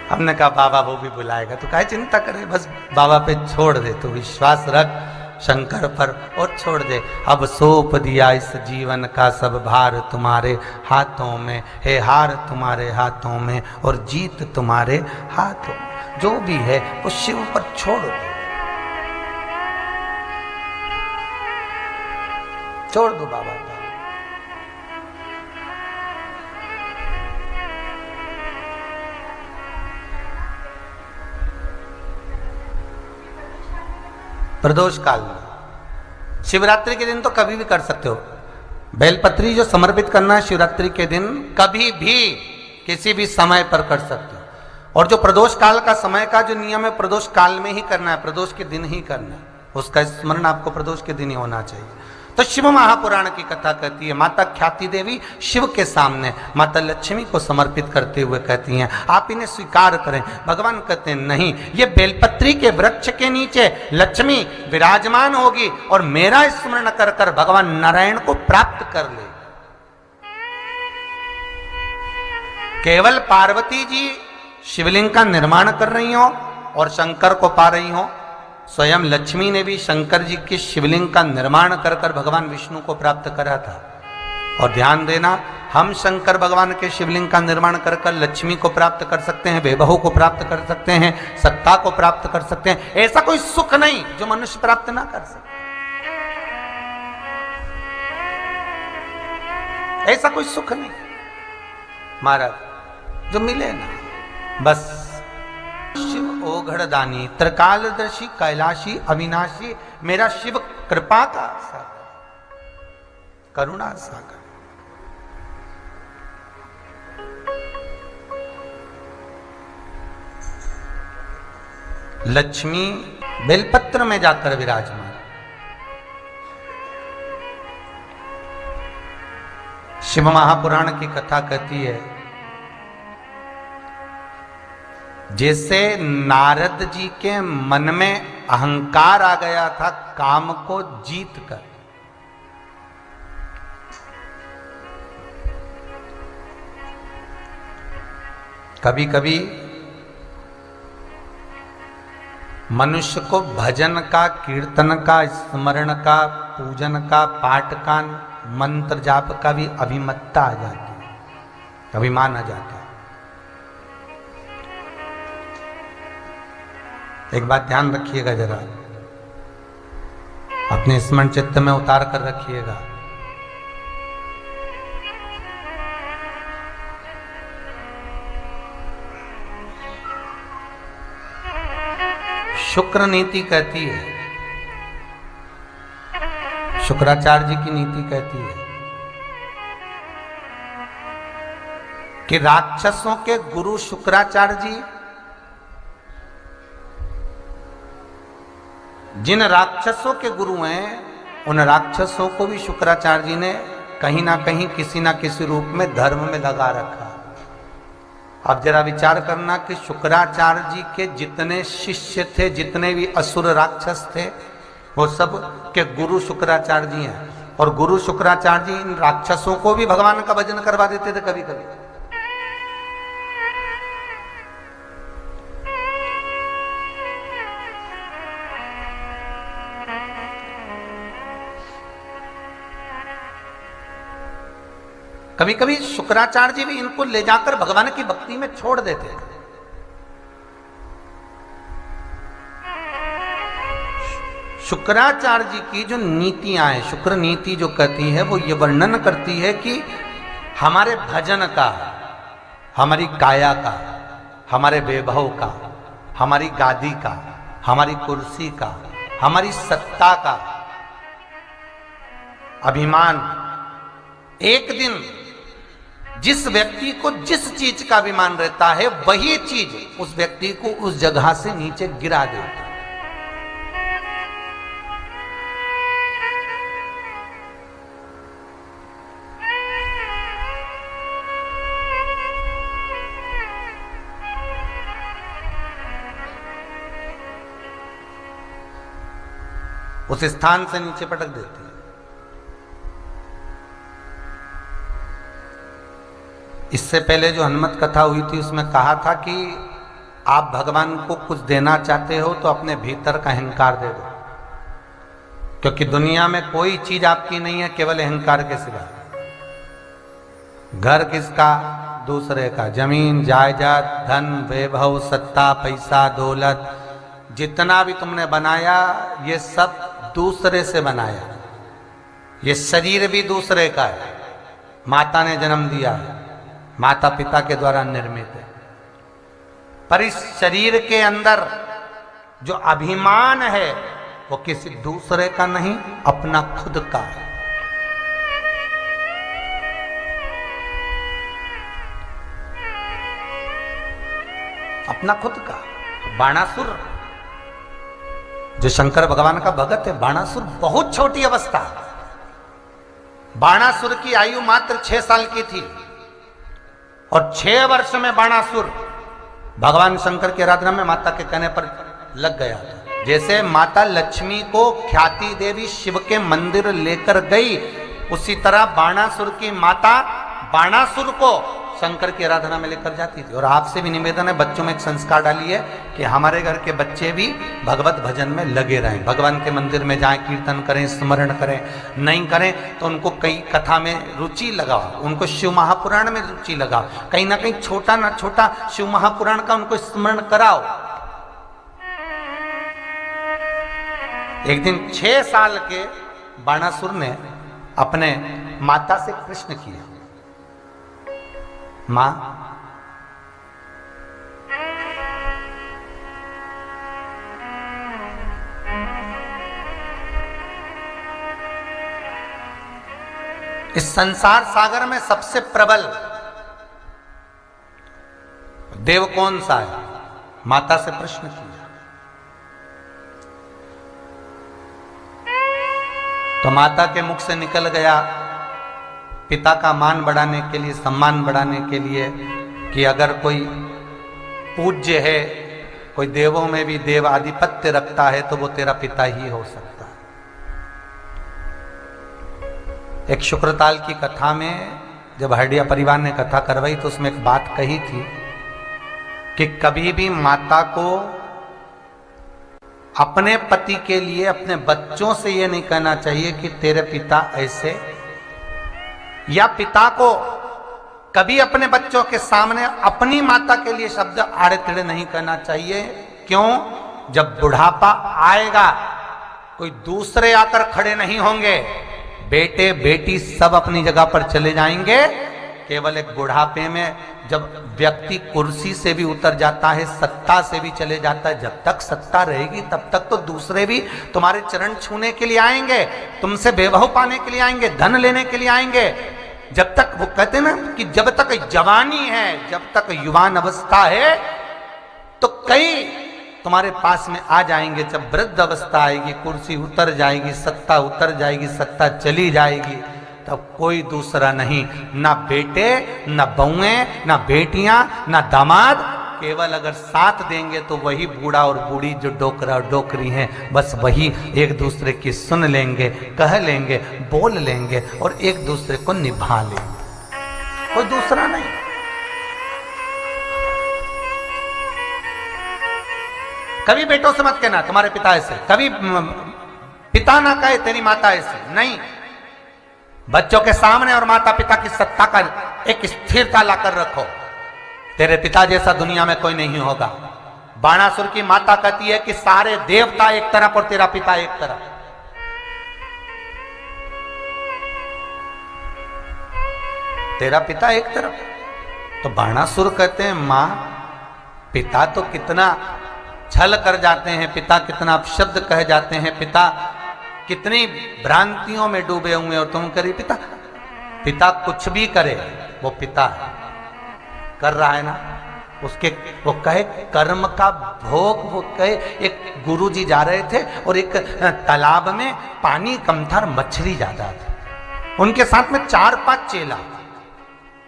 हमने कहा बाबा वो भी बुलाएगा, तो काहे चिंता करे, बस बाबा पे छोड़ दे, तो विश्वास रख शंकर पर और छोड़ दे। अब सौंप दिया इस जीवन का सब भार तुम्हारे हाथों में, है हार तुम्हारे हाथों में और जीत तुम्हारे हाथों में। जो भी है वो शिव पर छोड़ दो, छोड़ दो बाबा पर। प्रदोष काल में। शिवरात्रि के दिन तो कभी भी कर सकते हो। बेलपत्री जो समर्पित करना है शिवरात्रि के दिन कभी भी किसी भी समय पर कर सकते हो। और जो प्रदोष काल का समय का जो नियम है प्रदोष काल में ही करना है, प्रदोष के दिन ही करना है, उसका स्मरण आपको प्रदोष के दिन ही होना चाहिए। तो शिव महापुराण की कथा कहती है माता ख्याति देवी शिव के सामने माता लक्ष्मी को समर्पित करते हुए कहती हैं आप इन्हें स्वीकार करें। भगवान कहते हैं नहीं, ये बेलपत्री के वृक्ष के नीचे लक्ष्मी विराजमान होगी और मेरा स्मरण कर कर भगवान नारायण को प्राप्त कर ले। केवल पार्वती जी शिवलिंग का निर्माण कर रही हो और शंकर को पा रही हो, स्वयं लक्ष्मी ने भी शंकर जी के शिवलिंग का निर्माण कर कर भगवान विष्णु को प्राप्त करा था। और ध्यान देना, हम शंकर भगवान के शिवलिंग का निर्माण कर कर लक्ष्मी को प्राप्त कर सकते हैं, वैभव को प्राप्त कर सकते हैं, सत्ता को प्राप्त कर सकते हैं। ऐसा कोई सुख नहीं जो मनुष्य प्राप्त ना कर सके, ऐसा कोई सुख नहीं महाराज जो मिले ना। बस शिव ओघड़ दानी त्रिकालदर्शी कैलाशी अविनाशी मेरा शिव कृपा का सागर करुणा सागर। लक्ष्मी बेलपत्र में जाकर विराजमान। शिव महापुराण की कथा कहती है जैसे नारद जी के मन में अहंकार आ गया था काम को जीत कर, कभी कभी मनुष्य को भजन का, कीर्तन का, स्मरण का, पूजन का, पाठ का, मंत्र जाप का भी अभिमत्ता आ जाती है, अभिमान आ जाता है। एक बात ध्यान रखिएगा, जरा अपने स्मरण चित्त में उतार कर रखिएगा। शुक्र नीति कहती है, शुक्राचार्य जी की नीति कहती है कि राक्षसों के गुरु शुक्राचार्य जी, जिन राक्षसों के गुरु हैं उन राक्षसों को भी शुक्राचार्य जी ने कहीं ना कहीं किसी ना किसी रूप में धर्म में लगा रखा। अब जरा विचार करना कि शुक्राचार्य जी के जितने शिष्य थे, जितने भी असुर राक्षस थे, वो सब के गुरु शुक्राचार्य जी हैं। और गुरु शुक्राचार्य जी इन राक्षसों को भी भगवान का भजन करवा देते थे कभी कभी। कभी कभी शुक्राचार्य जी भी इनको ले जाकर भगवान की भक्ति में छोड़ देते थे। शुक्राचार्य जी की जो नीतियां हैं, शुक्र नीति जो कहती है, वो ये वर्णन करती है कि हमारे भजन का, हमारी काया का, हमारे वैभव का, हमारी गादी का, हमारी कुर्सी का, हमारी सत्ता का अभिमान, एक दिन जिस व्यक्ति को जिस चीज का अभिमान रहता है वही चीज उस व्यक्ति को उस जगह से नीचे गिरा देता है। उस स्थान से नीचे पटक देती है। इससे पहले जो हनुमत कथा हुई थी उसमें कहा था कि आप भगवान को कुछ देना चाहते हो तो अपने भीतर का अहंकार दे दो, क्योंकि दुनिया में कोई चीज आपकी नहीं है केवल अहंकार के सिवा। घर किसका? दूसरे का। जमीन, जायदाद, धन, वैभव, सत्ता, पैसा, दौलत, जितना भी तुमने बनाया ये सब दूसरे से बनाया। ये शरीर भी दूसरे का है, माता ने जन्म दिया है, माता पिता के द्वारा निर्मित है। पर इस शरीर के अंदर जो अभिमान है वो किसी दूसरे का नहीं, अपना खुद का है। अपना खुद का। बाणासुर जो शंकर भगवान का भगत है, बाणासुर बहुत छोटी अवस्था। बाणासुर की आयु मात्र 6 साल की थी और 6 वर्ष में बाणासुर भगवान शंकर की आराधना में माता के कहने पर लग गया था। जैसे माता लक्ष्मी को ख्याति देवी शिव के मंदिर लेकर गई, उसी तरह बाणासुर की माता बाणासुर को शंकर की आराधना में लेकर जाती थी। और आपसे भी निवेदन है, बच्चों में एक संस्कार डालिए कि हमारे घर के बच्चे भी भगवत भजन में लगे रहें, भगवान के मंदिर में जाएं, कीर्तन करें, स्मरण करें। नहीं करें तो उनको कई कथा में रुचि लगाओ, उनको शिव महापुराण में रुचि लगाओ, कहीं ना कहीं छोटा ना छोटा शिव महापुराण का उनको स्मरण कराओ। एक दिन 6 साल के बाणासुर ने अपने माता से प्रश्न किया, मां, इस संसार सागर में सबसे प्रबल देव कौन सा है? माता से प्रश्न किया। तो माता के मुख से निकल गया, पिता का मान बढ़ाने के लिए, सम्मान बढ़ाने के लिए, कि अगर कोई पूज्य है, कोई देवों में भी देव आधिपत्य रखता है, तो वो तेरा पिता ही हो सकता है। एक शुक्रताल की कथा में जब हरडिया परिवार ने कथा करवाई तो उसमें एक बात कही थी कि कभी भी माता को अपने पति के लिए अपने बच्चों से यह नहीं कहना चाहिए कि तेरे पिता ऐसे, या पिता को कभी अपने बच्चों के सामने अपनी माता के लिए शब्द आड़े टेढ़े नहीं कहना चाहिए। क्यों? जब बुढ़ापा आएगा कोई दूसरे आकर खड़े नहीं होंगे, बेटे बेटी सब अपनी जगह पर चले जाएंगे। केवल एक बुढ़ापे में जब व्यक्ति कुर्सी से भी उतर जाता है, सत्ता से भी चले जाता है, जब तक सत्ता रहेगी तब तक तो दूसरे भी तुम्हारे चरण छूने के लिए आएंगे, तुमसे बेबहू पाने के लिए आएंगे, धन लेने के लिए आएंगे। जब तक वो कहते हैं ना कि जब तक जवानी है, जब तक युवान अवस्था है, तो कई तुम्हारे पास में आ जाएंगे। जब वृद्ध अवस्था आएगी, कुर्सी उतर जाएगी, सत्ता उतर जाएगी, सत्ता चली जाएगी, तब कोई दूसरा नहीं, ना बेटे, ना बहुएं, ना बेटियां, ना दामाद, केवल अगर साथ देंगे तो वही बूढ़ा और बूढ़ी जो डोकरा और डोकरी हैं, बस वही एक दूसरे की सुन लेंगे, कह लेंगे, बोल लेंगे और एक दूसरे को निभा लेंगे, कोई दूसरा नहीं। कभी बेटों से मत कहना तुम्हारे पिता ऐसे, कभी पिता ना कहे तेरी माता ऐसी, नहीं। बच्चों के सामने और माता पिता की सत्ता का एक स्थिरता लाकर रखो। तेरे पिता जैसा दुनिया में कोई नहीं होगा। बाणासुर की माता कहती है कि सारे देवता एक तरफ और तेरा पिता एक तरफ। तेरा पिता एक तरफ। तो बाणासुर कहते हैं, मां, पिता तो कितना छल कर जाते हैं, पिता कितना अपशब्द कह जाते हैं, पिता कितनी भ्रांतियों में डूबे हुए, और तुम करी पिता। पिता कुछ भी करे, वो पिता है, कर रहा है ना, उसके वो कहे कर्म का भोग। वो कहे, एक गुरुजी जा रहे थे और एक तालाब में पानी कम था, मछली ज्यादा थी, उनके साथ में 4-5 चेला।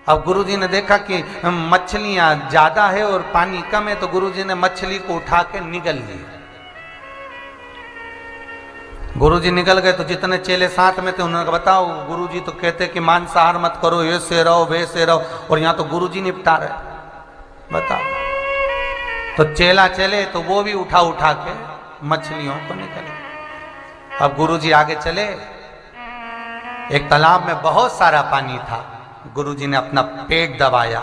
अब गुरुजी ने देखा कि मछलियां ज्यादा है और पानी कम है, तो गुरुजी ने मछली को उठा के निगल लिया। गुरुजी निकल गए तो जितने चेले साथ में थे उन्होंने कहा, बताओ, गुरुजी तो कहते कि मांसाहार मत करो, ऐसे रहो वैसे रहो, और यहाँ तो गुरुजी निपटा रहे, बताओ। तो चेला चले तो वो भी उठा उठा के मछलियों को निकले। अब गुरुजी आगे चले, एक तालाब में बहुत सारा पानी था। गुरुजी ने अपना पेट दबाया,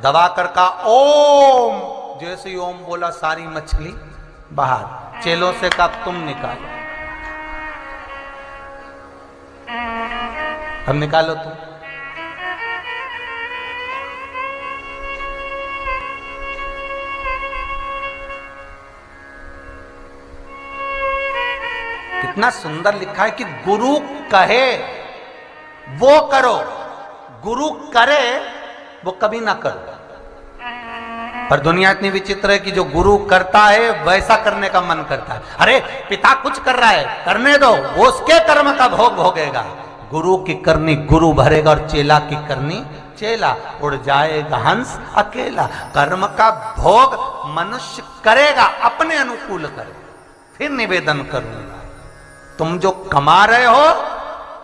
दबा कर कहा ओम। जैसे ही ओम बोला सारी मछली बाहर। चेलों से कहा तुम निकालो, अब निकालो तुम। कितना सुंदर लिखा है कि गुरु कहे वो करो, गुरु करे वो कभी ना करो। पर दुनिया इतनी विचित्र है कि जो गुरु करता है वैसा करने का मन करता है। अरे पिता कुछ कर रहा है, करने दो, वो उसके कर्म का भोग भोगेगा। गुरु की करनी गुरु भरेगा और चेला की करनी चेला। उड़ जाएगा हंस अकेला। कर्म का भोग मनुष्य करेगा, अपने अनुकूल करे। फिर निवेदन करूंगा, तुम जो कमा रहे हो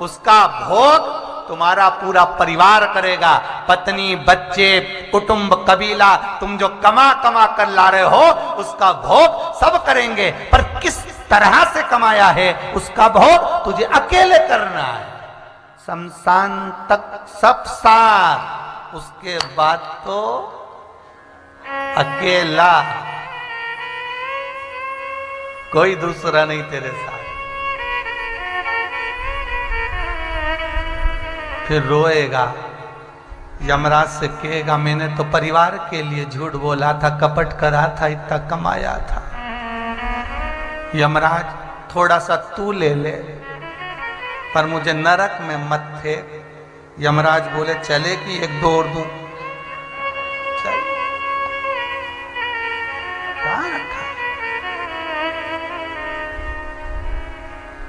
उसका भोग तुम्हारा पूरा परिवार करेगा, पत्नी, बच्चे, कुटुंब, कबीला। तुम जो कमा कमा कर ला रहे हो उसका भोग सब करेंगे, पर किस तरह से कमाया है उसका भोग तुझे अकेले करना है। शमशान तक सब साथ, उसके बाद तो अकेला, कोई दूसरा नहीं तेरे साथ। फिर रोएगा, यमराज से कहेगा मैंने तो परिवार के लिए झूठ बोला था, कपट करा था, इतना कमाया था। यमराज थोड़ा सा तू ले ले, पर मुझे नरक में मत थे। यमराज बोले चले कि एक दो और दूं? चल, कहां रखा?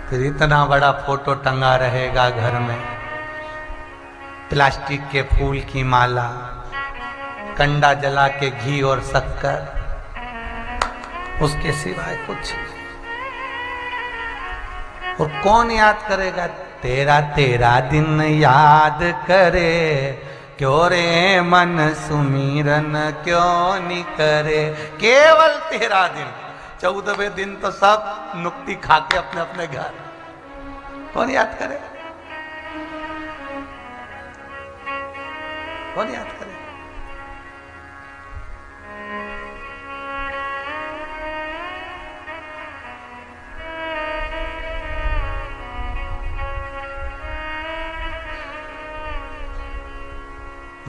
फिर इतना बड़ा फोटो टंगा रहेगा घर में, प्लास्टिक के फूल की माला, कंडा जला के घी और शक्कर, उसके सिवाय कुछ नहीं। और कौन याद करेगा? तेरा तेरा दिन याद करे, क्यों रे मन सुमीरन क्यों नहीं करे। केवल तेरा दिन, 14वें दिन तो सब नुक्ति खा के अपने अपने घर। कौन याद करे? कौन याद करे?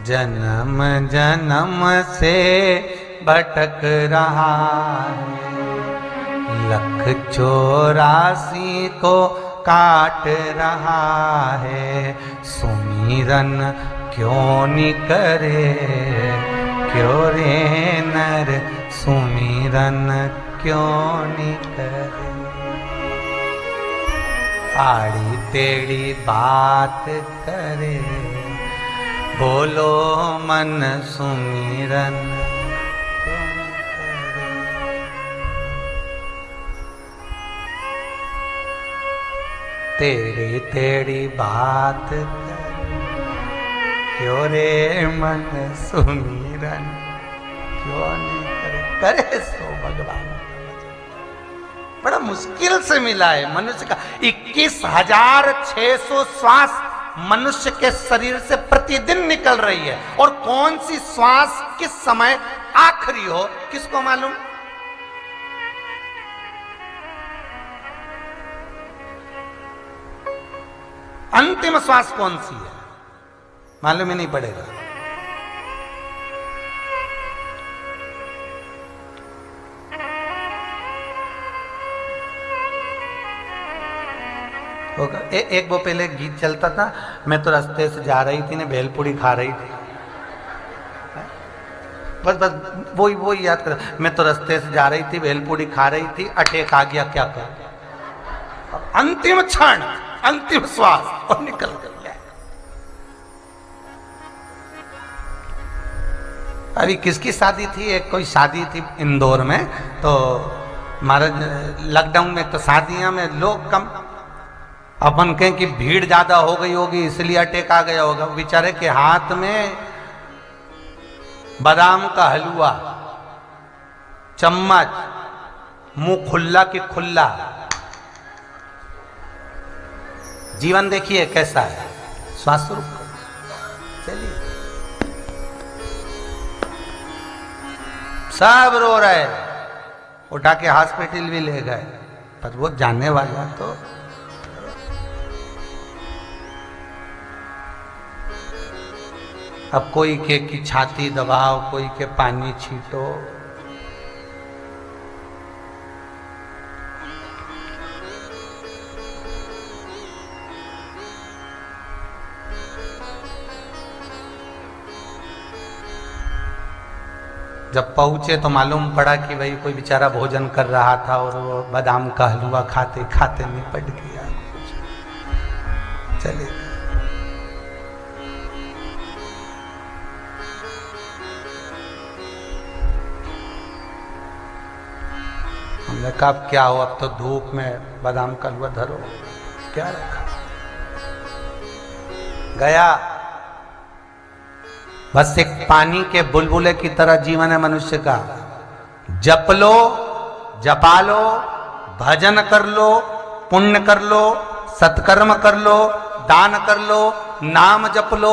जन्म जन्म से भटक रहा है, लख 84 को काट रहा है। सुमिरन क्यों नहीं करे, क्यों रे नर सुमिरन क्यों नहीं करे। आड़ी टेढ़ी बात करे, बोलो मन सुमिरन क्यों नहीं करे। टेढ़ी टेढ़ी बात करे, क्यों रे मन सुमिरन क्यों नहीं करे। करे सो भगवान। बड़ा मुश्किल से मिला है मनुष्य का। 21,600 श्वास मनुष्य के शरीर से प्रतिदिन निकल रही है, और कौन सी श्वास किस समय आखिरी हो किसको मालूम? अंतिम श्वास कौन सी है मालूम ही नहीं पड़ेगा। एक वो पहले गीत चलता था, मैं तो रास्ते से जा रही थी ने भेलपूरी खा रही थी। बस बस वही याद कर। मैं तो रास्ते से जा रही थी, भेलपूरी खा रही थी, अटैक आ गया, क्या कर। अंतिम क्षण, अंतिम श्वास और निकल गया। अभी किसकी शादी थी? एक कोई शादी थी इंदौर में, तो महाराज लॉकडाउन में तो शादियां में लोग कम, अपन कहें कि भीड़ ज्यादा हो गई होगी इसलिए अटैक आ गया होगा। बेचारे के हाथ में बादाम का हलवा, चम्मच, मुंह खुल्ला की खुल्ला। जीवन देखिए कैसा है। श्वास रुक, चलिए। सब रो रहे, उठा के हॉस्पिटल भी ले गए, पर वो जानने वाला तो अब कोई के की छाती दबाओ, कोई के पानी छीटो। जब पहुंचे तो मालूम पड़ा कि भाई कोई बेचारा भोजन कर रहा था और वो बादाम का हलवा खाते खाते निपट गया। चले हमने कहा अब क्या हो, अब तो धूप में बादाम का हलवा धरो, क्या रखा। गया बस एक पानी के बुलबुले की तरह जीवन है मनुष्य का। जप लो, जपा लो, भजन कर लो, पुण्य कर लो, सत्कर्म कर लो, दान कर लो, नाम जप लो,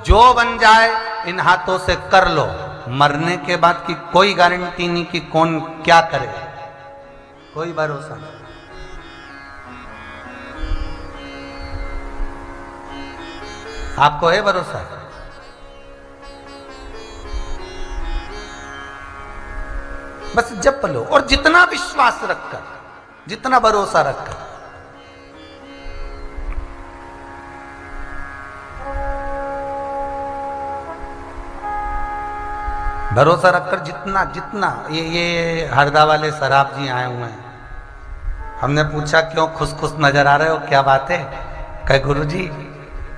जो बन जाए इन हाथों से कर लो। मरने के बाद की कोई गारंटी नहीं कि कौन क्या करे, कोई भरोसा नहीं। आपको है भरोसा? बस जप लो और जितना विश्वास रखकर, जितना भरोसा रखकर। भरोसा रखकर जितना जितना ये हरदा वाले शराब जी आए हुए हैं। हमने पूछा क्यों खुश खुश नजर आ रहे हो, क्या बात है? कहे गुरुजी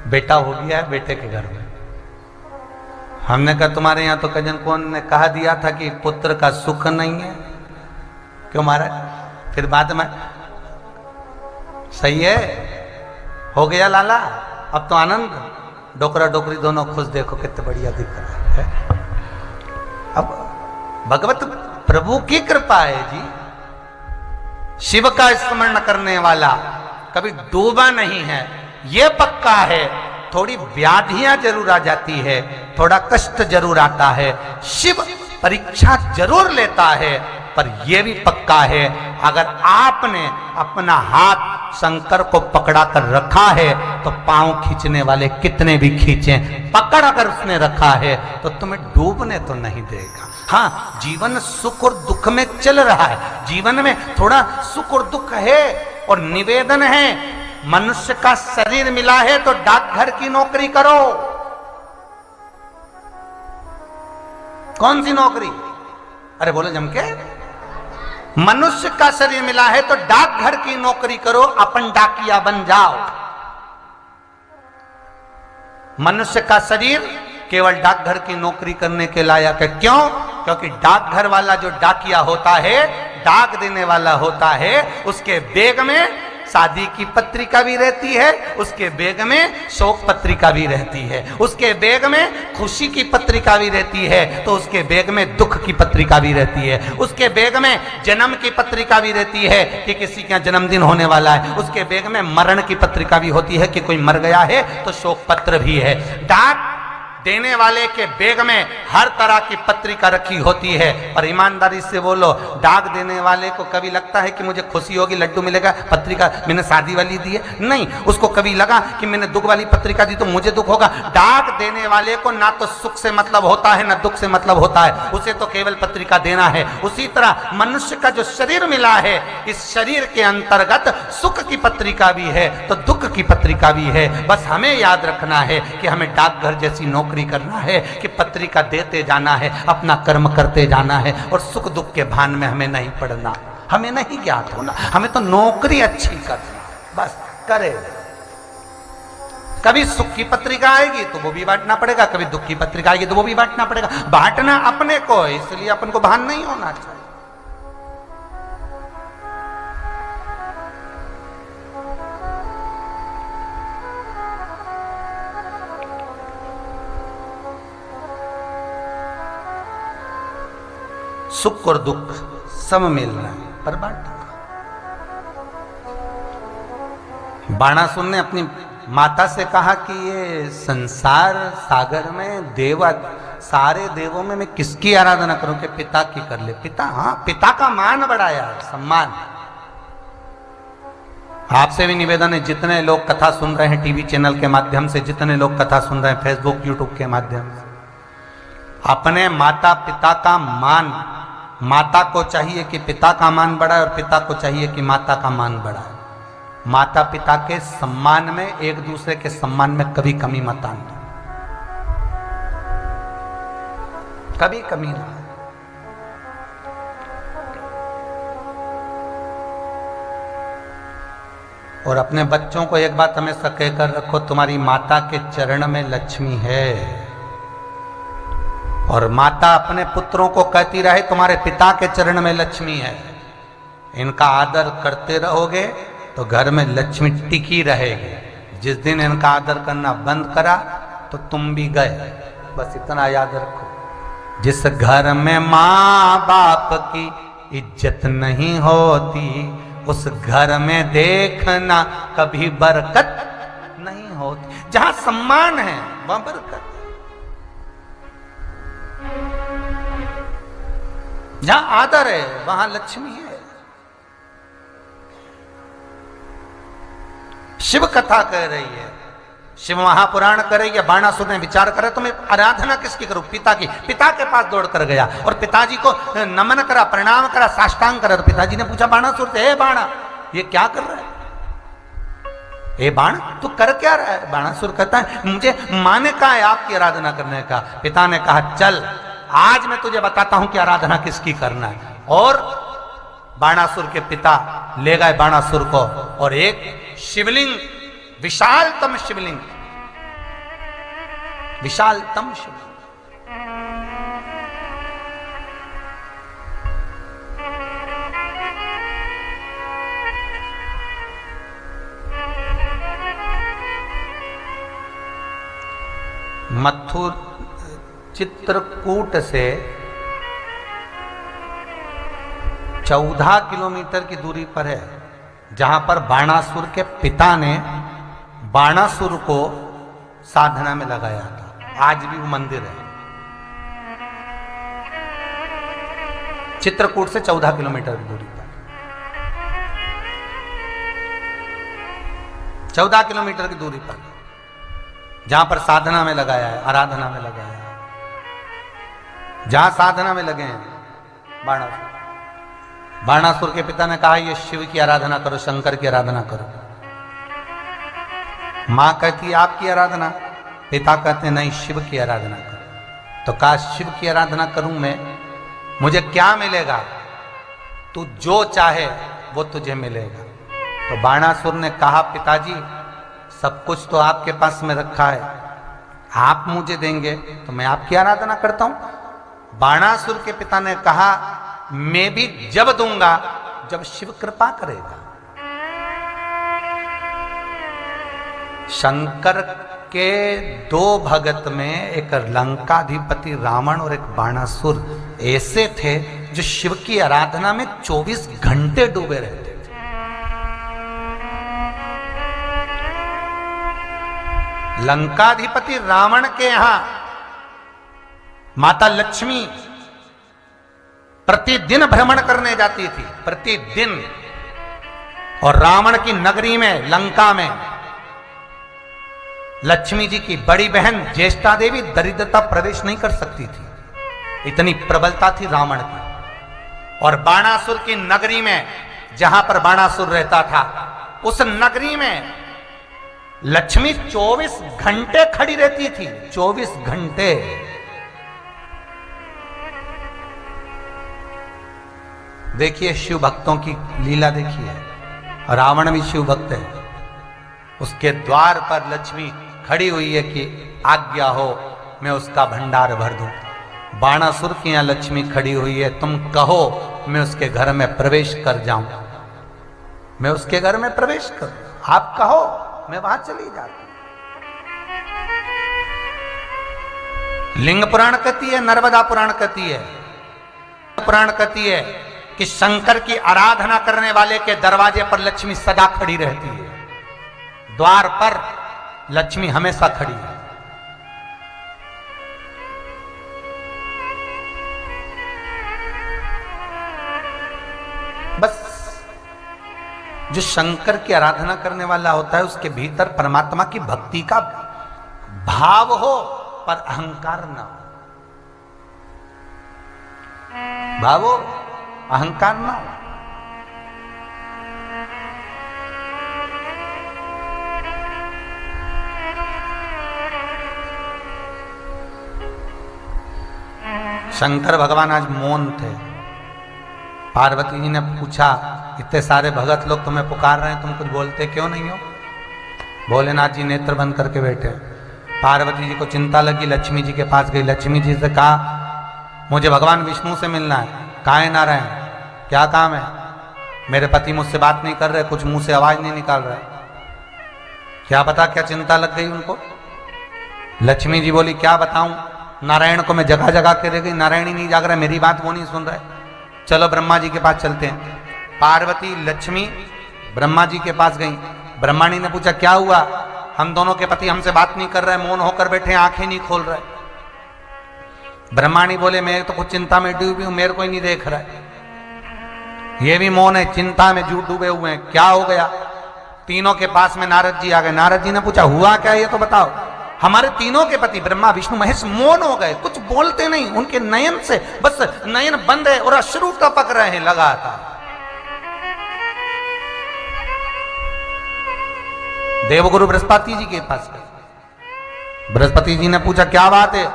बेटा हो गया है बेटे के घर में। हमने कहा तुम्हारे यहाँ तो कजन कौन ने कहा दिया था कि पुत्र का सुख नहीं है, क्यों महाराज? फिर बाद में सही है, हो गया लाला, अब तो आनंद, डोकरा डोकरी दोनों खुश, देखो कितने बढ़िया दिख रहा है। अब भगवत प्रभु की कृपा है जी। शिव का स्मरण करने वाला कभी डूबा नहीं है, ये पक्का है। थोड़ी व्याधियां जरूर आ जाती है, थोड़ा कष्ट जरूर आता है, शिव परीक्षा जरूर लेता है, पर यह भी पक्का है अगर आपने अपना हाथ शंकर को पकड़ा कर रखा है तो पांव खींचने वाले कितने भी खींचे, पकड़ अगर उसने रखा है तो तुम्हें डूबने तो नहीं देगा। हाँ, जीवन सुख और दुख में चल रहा है, जीवन में थोड़ा सुख और दुख है। और निवेदन है, मनुष्य का शरीर मिला है तो डाकघर की नौकरी करो। कौन सी नौकरी? अरे बोलो जम के। मनुष्य का शरीर मिला है तो डाकघर की नौकरी करो, अपन डाकिया बन जाओ। मनुष्य का शरीर केवल डाकघर की नौकरी करने के लायक है। क्यों? क्योंकि डाकघर वाला जो डाकिया होता है, डाक देने वाला होता है, उसके बैग में शादी की पत्रिका भी रहती है, उसके बैग में शोक पत्रिका भी रहती है, उसके बैग में खुशी की पत्रिका भी रहती है, तो उसके बैग में दुख की पत्रिका भी रहती है, उसके बैग में जन्म की पत्रिका भी रहती है कि किसी का जन्मदिन होने वाला है, उसके बैग में मरण की पत्रिका भी होती है कि कोई मर गया है, तो शोक पत्र भी है। डाक देने वाले के बैग में हर तरह की पत्रिका रखी होती है। और ईमानदारी से बोलो, डाक देने वाले को कभी लगता है कि मुझे खुशी होगी, लड्डू मिलेगा, पत्रिका मैंने शादी वाली दी है? नहीं, उसको कभी लगा कि मैंने दुख वाली पत्रिका दी तो मुझे दुख होगा। डाक देने वाले को ना तो सुख से मतलब होता है ना दुख से मतलब होता है, उसे तो केवल पत्रिका देना है। उसी तरह मनुष्य का जो शरीर मिला है, इस शरीर के अंतर्गत सुख की पत्रिका भी है तो दुख की पत्रिका भी है। बस हमें याद रखना है कि हमें डाकघर जैसी नौकरी करना है कि पत्रिका देते जाना है, अपना कर्म करते जाना है और सुख दुख के भान में हमें नहीं पड़ना, हमें नहीं ज्ञात होना, हमें तो नौकरी अच्छी करना, बस करे। कभी सुख की पत्रिका आएगी तो वो भी बांटना पड़ेगा, कभी दुख की पत्रिका आएगी तो वो भी बांटना पड़ेगा। बांटना अपने को, इसलिए अपन को भान नहीं होना चाहिए। सुख और दुख सब मिल रहा है पर बांटना। बाणासुर ने अपनी माता से कहा कि ये संसार सागर में देवा, सारे देवों में मैं किसकी आराधना करूं कि पिता की कर ले। पिता, हाँ, पिता का मान बढ़ाया, सम्मान। आपसे भी निवेदन है, जितने लोग कथा सुन रहे हैं टीवी चैनल के माध्यम से, जितने लोग कथा सुन रहे हैं फेसबुक यूट्यूब के माध्यम से, अपने माता पिता का मान, माता को चाहिए कि पिता का मान बढ़ाए और पिता को चाहिए कि माता का मान बढ़ाए। माता पिता के सम्मान में, एक दूसरे के सम्मान में कभी कमी मत आना, कभी कमी ना। और अपने बच्चों को एक बात हमेशा कहकर रखो, तुम्हारी माता के चरण में लक्ष्मी है। और माता अपने पुत्रों को कहती रहे तुम्हारे पिता के चरण में लक्ष्मी है। इनका आदर करते रहोगे तो घर में लक्ष्मी टिकी रहेगी। जिस दिन इनका आदर करना बंद करा तो तुम भी गए। बस इतना याद रखो। जिस घर में माँ बाप की इज्जत नहीं होती, उस घर में देखना कभी बरकत नहीं होती। जहां सम्मान है वहां बरकत, जहां आदर है वहां लक्ष्मी है। शिव कथा कह रही है, शिव महापुराण कह रही है। बाणासुर ने विचार करे तो मैं आराधना किसकी करूं? पिता की। पिता के पास दौड़ कर गया और पिताजी को नमन करा, प्रणाम करा, साष्टांग करा। तो पिताजी ने पूछा बाणासुर से, हे बाणा ये क्या कर रहा है? ए बाण तू कर क्या रहा है? बाणासुर कहता है मुझे मां ने कहा है आपकी आराधना करने का। पिता ने कहा चल आज मैं तुझे बताता हूं कि आराधना किसकी करना है। और बाणासुर के पिता ले गए बाणासुर को और एक शिवलिंग, विशालतम शिवलिंग, विशालतम शिवलिंग, मथुर चित्रकूट से 14 किलोमीटर की दूरी पर है, जहां पर बाणासुर के पिता ने बाणासुर को साधना में लगाया था। आज भी वो मंदिर है। चित्रकूट से 14 किलोमीटर की दूरी पर, 14 किलोमीटर की दूरी पर, जहां पर साधना में लगाया है, आराधना में लगाया है। जहां साधना में लगे हैं बाणासुर। बाणासुर के पिता ने कहा ये शिव की आराधना करो, शंकर की आराधना करो। मां कहती है आपकी आराधना, पिता कहते नहीं शिव की आराधना करो। तो कहा शिव की आराधना करूं मैं, मुझे क्या मिलेगा? तू जो चाहे वो तुझे मिलेगा। तो बाणासुर ने कहा पिताजी सब कुछ तो आपके पास में रखा है, आप मुझे देंगे तो मैं आपकी आराधना करता हूं। बाणासुर के पिता ने कहा मैं भी जब दूंगा जब शिव कृपा करेगा। शंकर के 2 भगत में एक लंकाधिपति रावण और एक बाणासुर ऐसे थे जो शिव की आराधना में 24 घंटे डूबे रहते थे। लंकाधिपति रावण के यहां माता लक्ष्मी प्रतिदिन भ्रमण करने जाती थी, प्रतिदिन। और रावण की नगरी में, लंका में, लक्ष्मी जी की बड़ी बहन ज्येष्ठा देवी दरिद्रता प्रवेश नहीं कर सकती थी, इतनी प्रबलता थी रावण की। और बाणासुर की नगरी में, जहां पर बाणासुर रहता था, उस नगरी में लक्ष्मी 24 घंटे खड़ी रहती थी, 24 घंटे। देखिए शिव भक्तों की लीला देखिए। रावण भी शिव भक्त है, उसके द्वार पर लक्ष्मी खड़ी हुई है कि आज्ञा हो मैं उसका भंडार भर दूं। बाणासुर की यहां लक्ष्मी खड़ी हुई है, तुम कहो मैं उसके घर में प्रवेश कर जाऊं, मैं उसके घर में प्रवेश करूं, आप कहो मैं वहां चली जाती। लिंग पुराण कहती है, नर्मदा पुराण कहती है, पुराण कहती है कि शंकर की आराधना करने वाले के दरवाजे पर लक्ष्मी सदा खड़ी रहती है, द्वार पर लक्ष्मी हमेशा खड़ी है। बस जो शंकर की आराधना करने वाला होता है उसके भीतर परमात्मा की भक्ति का भाव हो, पर अहंकार ना हो। भाव हो, अहंकार ना हो। शंकर भगवान आज मौन थे पार्वती जी ने पूछा, इतने सारे भगत लोग तुम्हें पुकार रहे हैं, तुम कुछ बोलते क्यों नहीं हो? भोलेनाथ जी नेत्र बंद करके बैठे। पार्वती जी को चिंता लगी, लक्ष्मी जी के पास गई। लक्ष्मी जी से कहा, मुझे भगवान विष्णु से मिलना है। कहाँ है नारायण? क्या काम है? मेरे पति मुझसे बात नहीं कर रहे, कुछ मुंह से आवाज नहीं निकाल रहे। क्या पता क्या चिंता लग गई उनको। लक्ष्मी जी बोली, क्या बताऊं, नारायण को मैं जगह जगह के रह गई, नारायण ही नहीं जाग रहा, मेरी बात वो नहीं सुन रहे। चलो ब्रह्मा जी के पास चलते हैं। पार्वती लक्ष्मी ब्रह्मा जी के पास गई। ब्रह्मा जी ने पूछा, क्या हुआ? हम दोनों के पति हमसे बात नहीं कर रहे, मौन होकर बैठे, आंखें नहीं खोल रहे। ब्रह्माणी बोले, मैं तो कुछ चिंता में डूबी हूं, मेरे को ही नहीं देख रहा है। ये भी मौन है, चिंता में डूबे हुए हैं, क्या हो गया? तीनों के पास में नारद जी आ गए। नारद जी ने पूछा, हुआ क्या ये तो बताओ। हमारे तीनों के पति ब्रह्मा विष्णु महेश मौन हो गए, कुछ बोलते नहीं, उनके नयन से बस नयन बंद है और अश्रु टपक रहे हैं लगातार। देवगुरु बृहस्पति जी के पास गए। बृहस्पति जी ने पूछा, क्या बात है?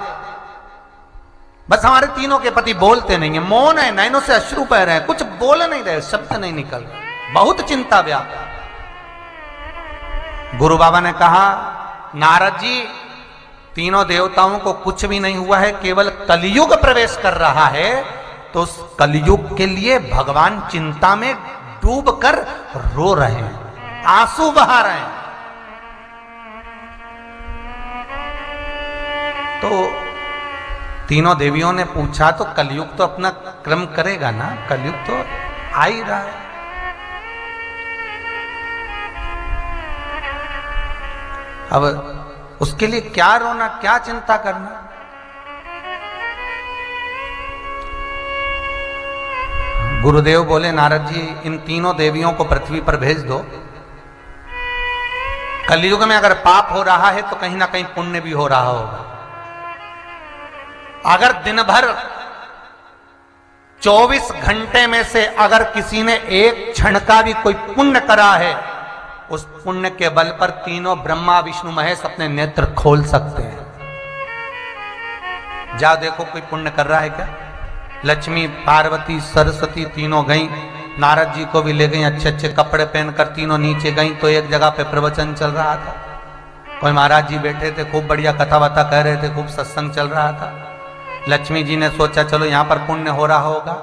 बस हमारे तीनों के पति बोलते नहीं है, मौन है, नयनों से अश्रु बह रहे हैं, कुछ बोल नहीं रहे, शब्द नहीं निकल रहे, बहुत चिंता व्याप्त। गुरु बाबा ने कहा, नारद जी, तीनों देवताओं को कुछ भी नहीं हुआ है, केवल कलयुग प्रवेश कर रहा है, तो उस कलयुग के लिए भगवान चिंता में डूबकर रो रहे हैं, आंसू बहा रहे हैं। तो तीनों देवियों ने पूछा, तो कलयुग तो अपना क्रम करेगा ना, कलयुग तो आ ही रहा है। अब उसके लिए क्या रोना, क्या चिंता करना? गुरुदेव बोले, नारद जी, इन तीनों देवियों को पृथ्वी पर भेज दो। कलयुग में अगर पाप हो रहा है तो कहीं ना कहीं पुण्य भी हो रहा होगा। अगर दिन भर 24 घंटे में से अगर किसी ने एक क्षण का भी कोई पुण्य करा है, उस पुण्य के बल पर तीनों ब्रह्मा विष्णु महेश अपने नेत्र खोल सकते हैं। जा देखो कोई पुण्य कर रहा है क्या। लक्ष्मी, पार्वती, सरस्वती तीनों गई, नारद जी को भी ले गई, अच्छे अच्छे कपड़े पहनकर तीनों नीचे गई। तो एक जगह पे प्रवचन चल रहा था, कोई महाराज जी बैठे थे, खूब बढ़िया कथा वथा कह रहे थे, खूब सत्संग चल रहा था। लक्ष्मी जी ने सोचा चलो यहां पर पुण्य हो रहा होगा।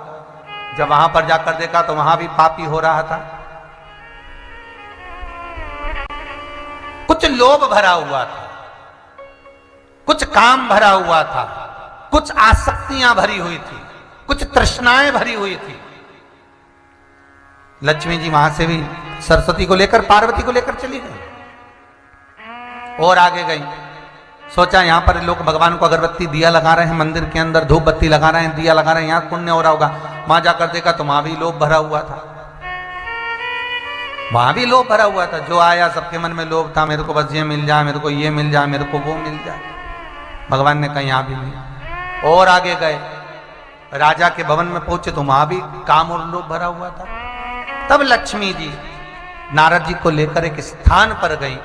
जब वहां पर जाकर देखा तो वहां भी पापी हो रहा था। कुछ लोभ भरा हुआ था, कुछ काम भरा हुआ था, कुछ आसक्तियां भरी हुई थी, कुछ तृष्णाएं भरी हुई थी। लक्ष्मी जी वहां से भी सरस्वती को लेकर, पार्वती को लेकर चली गई और आगे गई। सोचा यहां पर लोग भगवान को अगरबत्ती दिया लगा रहे हैं, मंदिर के अंदर धूप बत्ती लगा रहे हैं, दिया लगा रहे हैं, यहां पुण्य हो रहा होगा। वहां जाकर देखा तो वहां भी लोभ भरा हुआ था, वहां भी लोभ भरा हुआ था। जो आया सबके मन में लोभ था, मेरे को बस ये मिल जाए, मेरे को ये मिल जाए, मेरे को वो मिल जाए। भगवान ने कहा यहां भी नहीं। और आगे गए, राजा के भवन में पहुंचे तो वहां भी काम और लोभ भरा हुआ था। तब लक्ष्मी जी नारद जी को लेकर एक स्थान पर गई,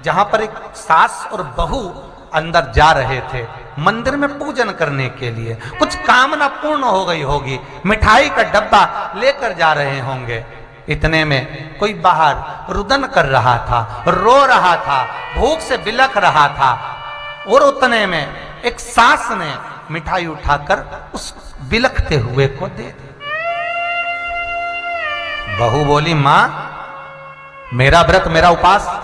जहां पर एक सास और बहू अंदर जा रहे थे मंदिर में पूजन करने के लिए। कुछ कामना पूर्ण हो गई होगी, मिठाई का डब्बा लेकर जा रहे होंगे। इतने में कोई बाहर रुदन कर रहा था, रो रहा था, भूख से बिलख रहा था। और उतने में एक सास ने मिठाई उठाकर उस बिलखते हुए को दे दी। बहू बोली, मां, मेरा व्रत, मेरा उपास,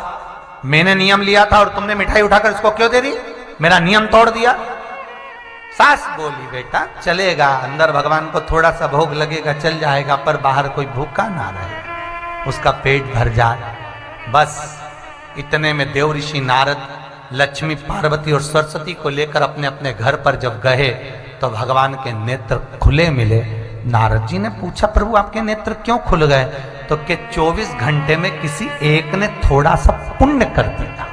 मैंने नियम लिया था और तुमने मिठाई उठाकर इसको क्यों दे दी? मेरा नियम तोड़ दिया। सास बोली, बेटा चलेगा, अंदर भगवान को थोड़ा सा भोग लगेगा, चल जाएगा, पर बाहर कोई भूखा ना रहे, उसका पेट भर जाए। बस इतने में देव ऋषि नारद लक्ष्मी, पार्वती और सरस्वती को लेकर अपने अपने घर पर जब गए तो भगवान के नेत्र खुले मिले। नारद जी ने पूछा, प्रभु आपके नेत्र क्यों खुल गए? तो कि 24 घंटे में किसी एक ने थोड़ा सा पुण्य कर दिया।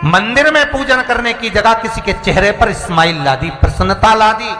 मंदिर में पूजन करने की जगह किसी के चेहरे पर स्माइल ला दी, प्रसन्नता ला दी,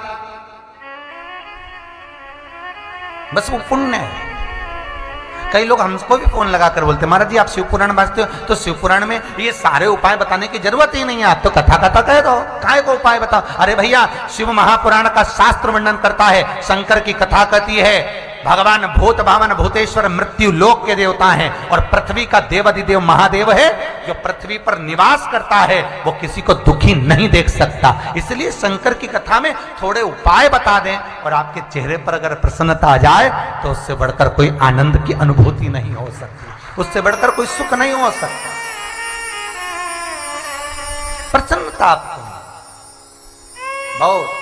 बस वो पुण्य है। कई लोग हमको भी फोन लगा कर बोलते महाराज जी आप शिव पुराण वाचते हो, तो शिव पुराण में ये सारे उपाय बताने की जरूरत ही नहीं है, आप तो कथा कथा कह दो, काय को उपाय बताओ। अरे भैया शिव महापुराण का शास्त्र वर्णन करता है, शंकर की कथा कहती है भगवान भूत भावन भूतेश्वर मृत्यु लोक के देवता हैं और पृथ्वी का देवाधिदेव महादेव है जो पृथ्वी पर निवास करता है, वो किसी को दुखी नहीं देख सकता। इसलिए शंकर की कथा में थोड़े उपाय बता दें और आपके चेहरे पर अगर प्रसन्नता आ जाए तो उससे बढ़कर कोई आनंद की अनुभूति नहीं हो सकती, उससे बढ़कर कोई सुख नहीं हो सकता। प्रसन्नता आपको बहुत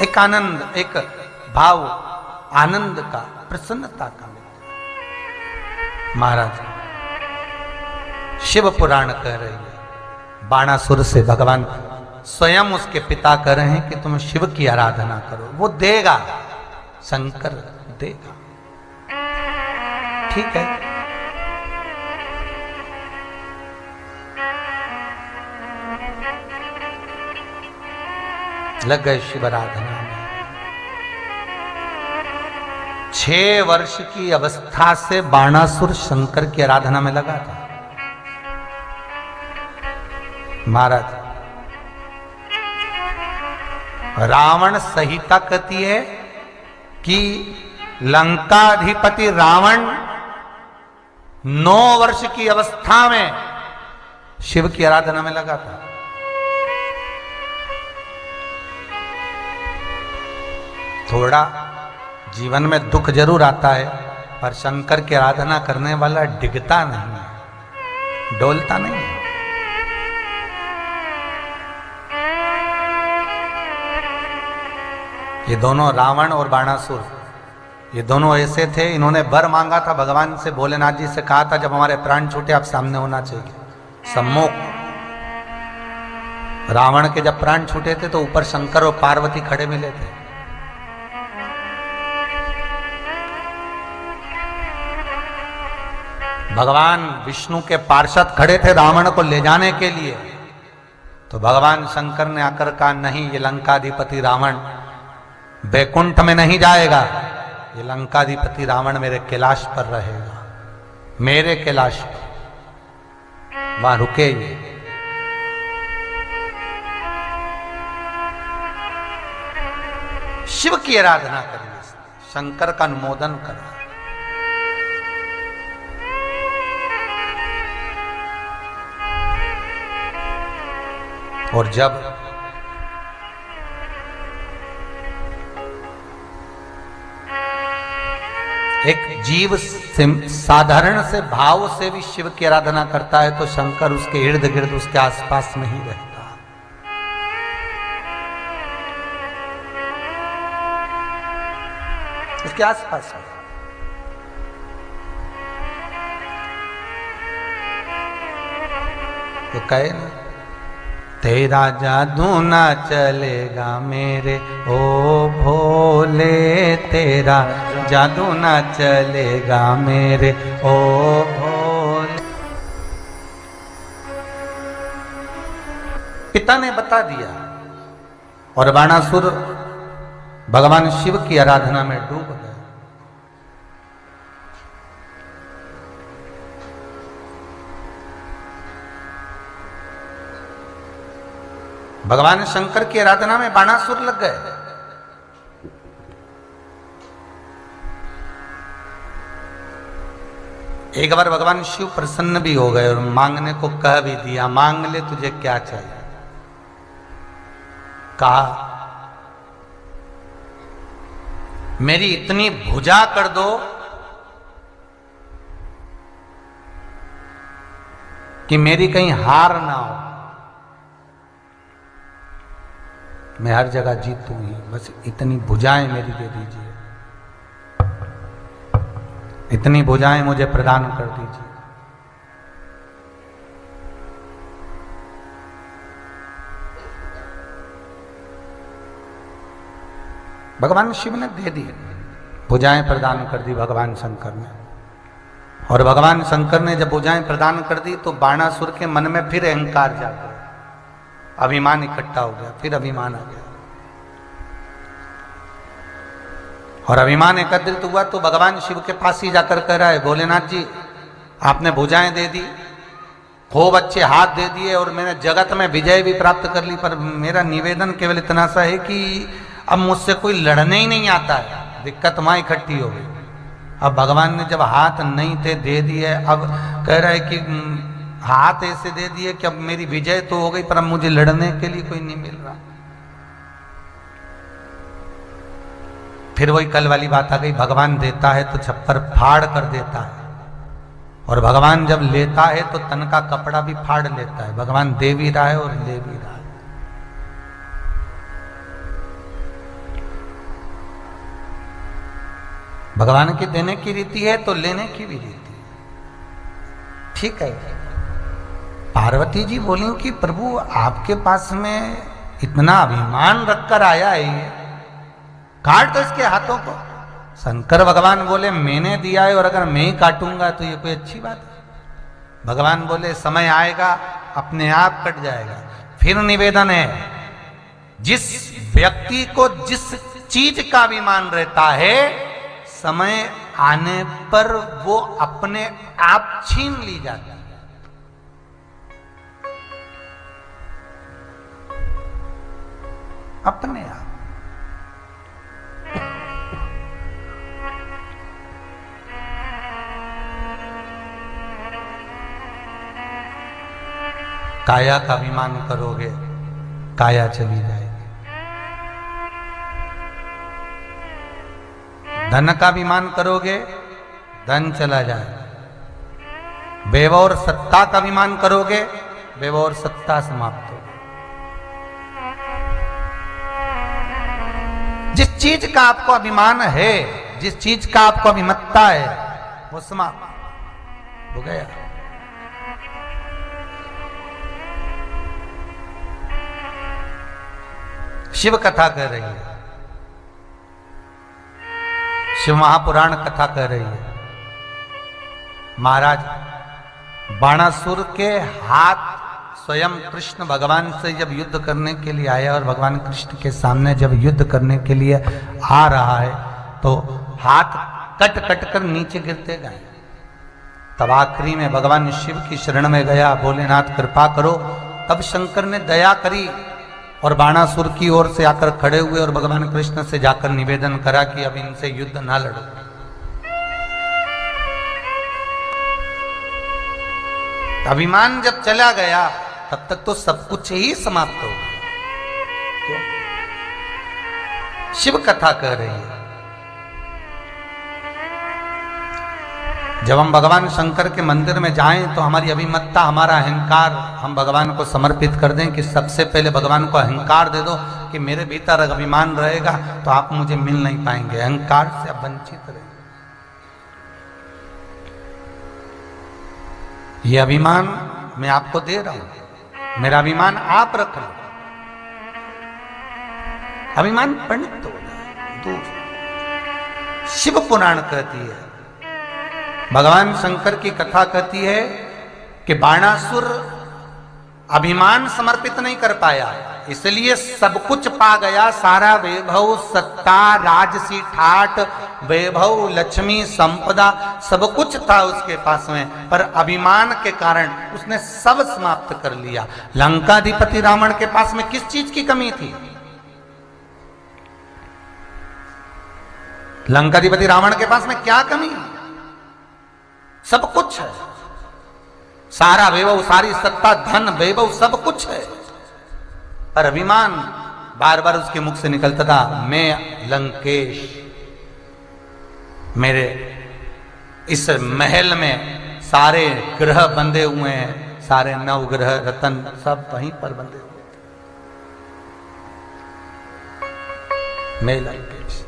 एक आनंद, एक भाव आनंद का, प्रसन्नता का मिलता। महाराज शिव पुराण कह रही है, बाणासुर से भगवान स्वयं उसके पिता कह रहे हैं कि तुम शिव की आराधना करो, वो देगा, शंकर देगा। ठीक है, लग गए शिव आराधना में। 6 वर्ष की अवस्था से बाणासुर शंकर की आराधना में लगा था। महाराज रावण संहिता कहती है कि लंकाधिपति रावण 9 वर्ष की अवस्था में शिव की आराधना में लगा था। थोड़ा जीवन में दुख जरूर आता है, पर शंकर की आराधना करने वाला डिगता नहीं है, डोलता नहीं है। ये दोनों रावण और बाणासुर, ये दोनों ऐसे थे, इन्होंने वर मांगा था भगवान से, भोलेनाथ जी से कहा था जब हमारे प्राण छूटे आप सामने होना चाहिए, सम्मुख। रावण के जब प्राण छूटे थे तो ऊपर शंकर और पार्वती खड़े मिले थे। भगवान विष्णु के पार्षद खड़े थे रावण को ले जाने के लिए, तो भगवान शंकर ने आकर कहा नहीं, ये लंकाधिपति रावण बैकुंठ में नहीं जाएगा, ये लंकाधिपति रावण मेरे कैलाश पर रहेगा, मेरे कैलाश पर, वहां रुके ये। शिव की आराधना करिए, शंकर का अनुमोदन करें। और जब एक जीव साधारण से भाव से भी शिव की आराधना करता है तो शंकर उसके इर्द गिर्द, उसके आसपास में ही रहता। उसके आसपास में तो कहे ना, तेरा जादू ना चलेगा मेरे ओ भोले, तेरा जादू ना चलेगा मेरे ओ भोले। पिता ने बता दिया और बाणासुर भगवान शिव की आराधना में डूब गए। भगवान शंकर की आराधना में बाणासुर लग गए। एक बार भगवान शिव प्रसन्न भी हो गए और मांगने को कह भी दिया, मांग ले तुझे क्या चाहिए। कहा मेरी इतनी भुजा कर दो कि मेरी कहीं हार ना हो, मैं हर जगह जीतूं ही, बस इतनी भुजाएं मेरी दे दीजिए, इतनी भुजाएं मुझे प्रदान कर दीजिए। भगवान शिव ने दे दी, भुजाएं प्रदान कर दी भगवान शंकर ने। और भगवान शंकर ने जब भुजाएं प्रदान कर दी तो बाणासुर के मन में फिर अहंकार जाग गया, अभिमान इकट्ठा हो गया, फिर अभिमान आ गया। और अभिमान एकत्रित हुआ तो भगवान शिव के पास ही जाकर कह रहा है, भोलेनाथ जी आपने भुजाएं दे दी, खूब अच्छे हाथ दे दिए और मैंने जगत में विजय भी प्राप्त कर ली, पर मेरा निवेदन केवल इतना सा है कि अब मुझसे कोई लड़ने ही नहीं आता है। दिक्कत वहां इकट्ठी हो गई। अब भगवान ने जब हाथ नहीं थे दे दिए, अब कह रहा है कि हाथ ऐसे दे दिए कि अब मेरी विजय तो हो गई पर अब मुझे लड़ने के लिए कोई नहीं मिल रहा। फिर वही कल वाली बात आ गई, भगवान देता है तो छप्पर फाड़ कर देता है, और भगवान जब लेता है तो तन का कपड़ा भी फाड़ लेता है। भगवान दे भी रहा है और ले भी रहा है। भगवान की देने की रीति है तो लेने की भी रीति है, ठीक है। पार्वती जी बोली कि प्रभु आपके पास में इतना अभिमान रखकर आया है, ये काट दो इसके हाथों को। शंकर भगवान बोले मैंने दिया है और अगर मैं ही काटूंगा तो ये कोई अच्छी बात है। भगवान बोले समय आएगा अपने आप कट जाएगा। फिर निवेदन है, जिस व्यक्ति को जिस चीज का अभिमान रहता है, समय आने पर वो अपने आप छीन ली जाती है। अपने आप। काया का अभिमान करोगे, काया चली जाएगी। धन का अभिमान करोगे, धन चला जाएगा। वैभव और सत्ता का अभिमान करोगे, वैभव और सत्ता समाप्त होगी। जिस चीज का आपको अभिमान है, जिस चीज का आपको अभिमत्ता है, वो समाप्त हो गया। शिव कथा कह रही है, शिव महापुराण कथा कह रही है। महाराज बाणासुर के हाथ स्वयं कृष्ण भगवान से जब युद्ध करने के लिए आया और भगवान कृष्ण के सामने जब युद्ध करने के लिए आ रहा है तो हाथ कट कट कर नीचे गिरते गए। तब आखिरी में भगवान शिव की शरण में गया, भोलेनाथ कृपा करो। तब शंकर ने दया करी और बाणासुर की ओर से आकर खड़े हुए और भगवान कृष्ण से जाकर निवेदन करा कि अब इनसे युद्ध ना लड़ो। अभिमान जब चला गया तब तक तो सब कुछ ही समाप्त हो गया। शिव कथा कह रही है। जब हम भगवान शंकर के मंदिर में जाएं तो हमारी अभिमत्ता, हमारा अहंकार हम भगवान को समर्पित कर दें कि सबसे पहले भगवान को अहंकार दे दो कि मेरे भीतर अभिमान रहेगा तो आप मुझे मिल नहीं पाएंगे, अहंकार से आप वंचित रहेंगे। ये अभिमान मैं आपको दे रहा हूं, मेरा अभिमान आप रख लो। अभिमान पंडित हो जाए दूर। शिव पुराण कहती है, भगवान शंकर की कथा कहती है कि बाणासुर अभिमान समर्पित नहीं कर पाया, इसलिए सब कुछ पा गया। सारा वैभव, सत्ता, राजसी ठाट, वैभव, लक्ष्मी, संपदा सब कुछ था उसके पास में, पर अभिमान के कारण उसने सब समाप्त कर लिया। लंकाधिपति रावण के पास में किस चीज की कमी थी? लंकाधिपति रावण के पास में क्या कमी है? सब कुछ है, सारा वैभव, सारी सत्ता, धन, वैभव सब कुछ है, पर अभिमान बार बार उसके मुख से निकलता था, मैं लंकेश, मेरे इस महल में सारे ग्रह बंधे हुए हैं, सारे नवग्रह रतन सब वहीं पर बंधे हुए थे, मैं लंकेश।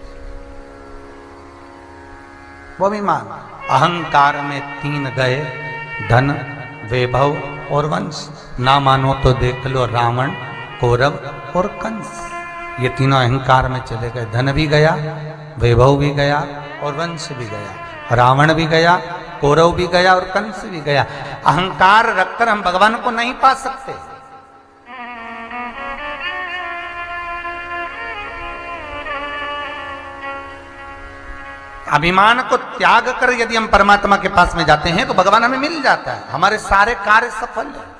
वो अभिमान, अहंकार में तीन गए, धन, वैभव और वंश। ना मानो तो देख लो रावण, कौरव और कंस, ये तीनों अहंकार में चले गए। धन भी गया, वैभव भी गया और वंश भी गया। रावण भी गया, कौरव भी गया और कंस भी गया। अहंकार रखकर हम भगवान को नहीं पा सकते। अभिमान को त्याग कर यदि हम परमात्मा के पास में जाते हैं तो भगवान हमें मिल जाता है, हमारे सारे कार्य सफल है।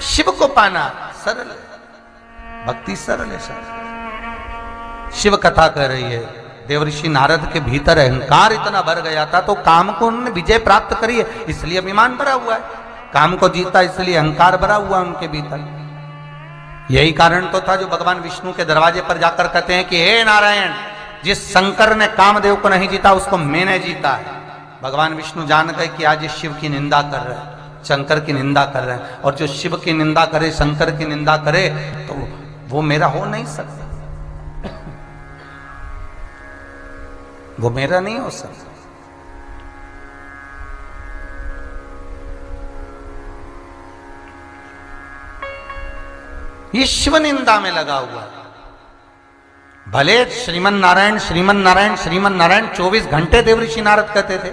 शिव को पाना सरल है, भक्ति सरल है। शिव कथा कह रही है, देवऋषि नारद के भीतर अहंकार इतना भर गया था तो काम को उन्होंने विजय प्राप्त करी है, इसलिए अभिमान भरा हुआ है। काम को जीता इसलिए अहंकार भरा हुआ उनके भीतर। यही कारण तो था जो भगवान विष्णु के दरवाजे पर जाकर कहते हैं कि हे नारायण, जिस शंकर ने कामदेव को नहीं जीता उसको मैंने जीता है। भगवान विष्णु जान गए कि आज ये शिव की निंदा कर रहे हैं, शंकर की निंदा कर रहे हैं, और जो शिव की निंदा करे, शंकर की निंदा करे तो वो मेरा हो नहीं सकता, वो मेरा नहीं हो सकता। ये शिव निंदा में लगा हुआ है। भले श्रीमन नारायण श्रीमन नारायण श्रीमन नारायण 24 घंटे देवऋषि नारद कहते थे,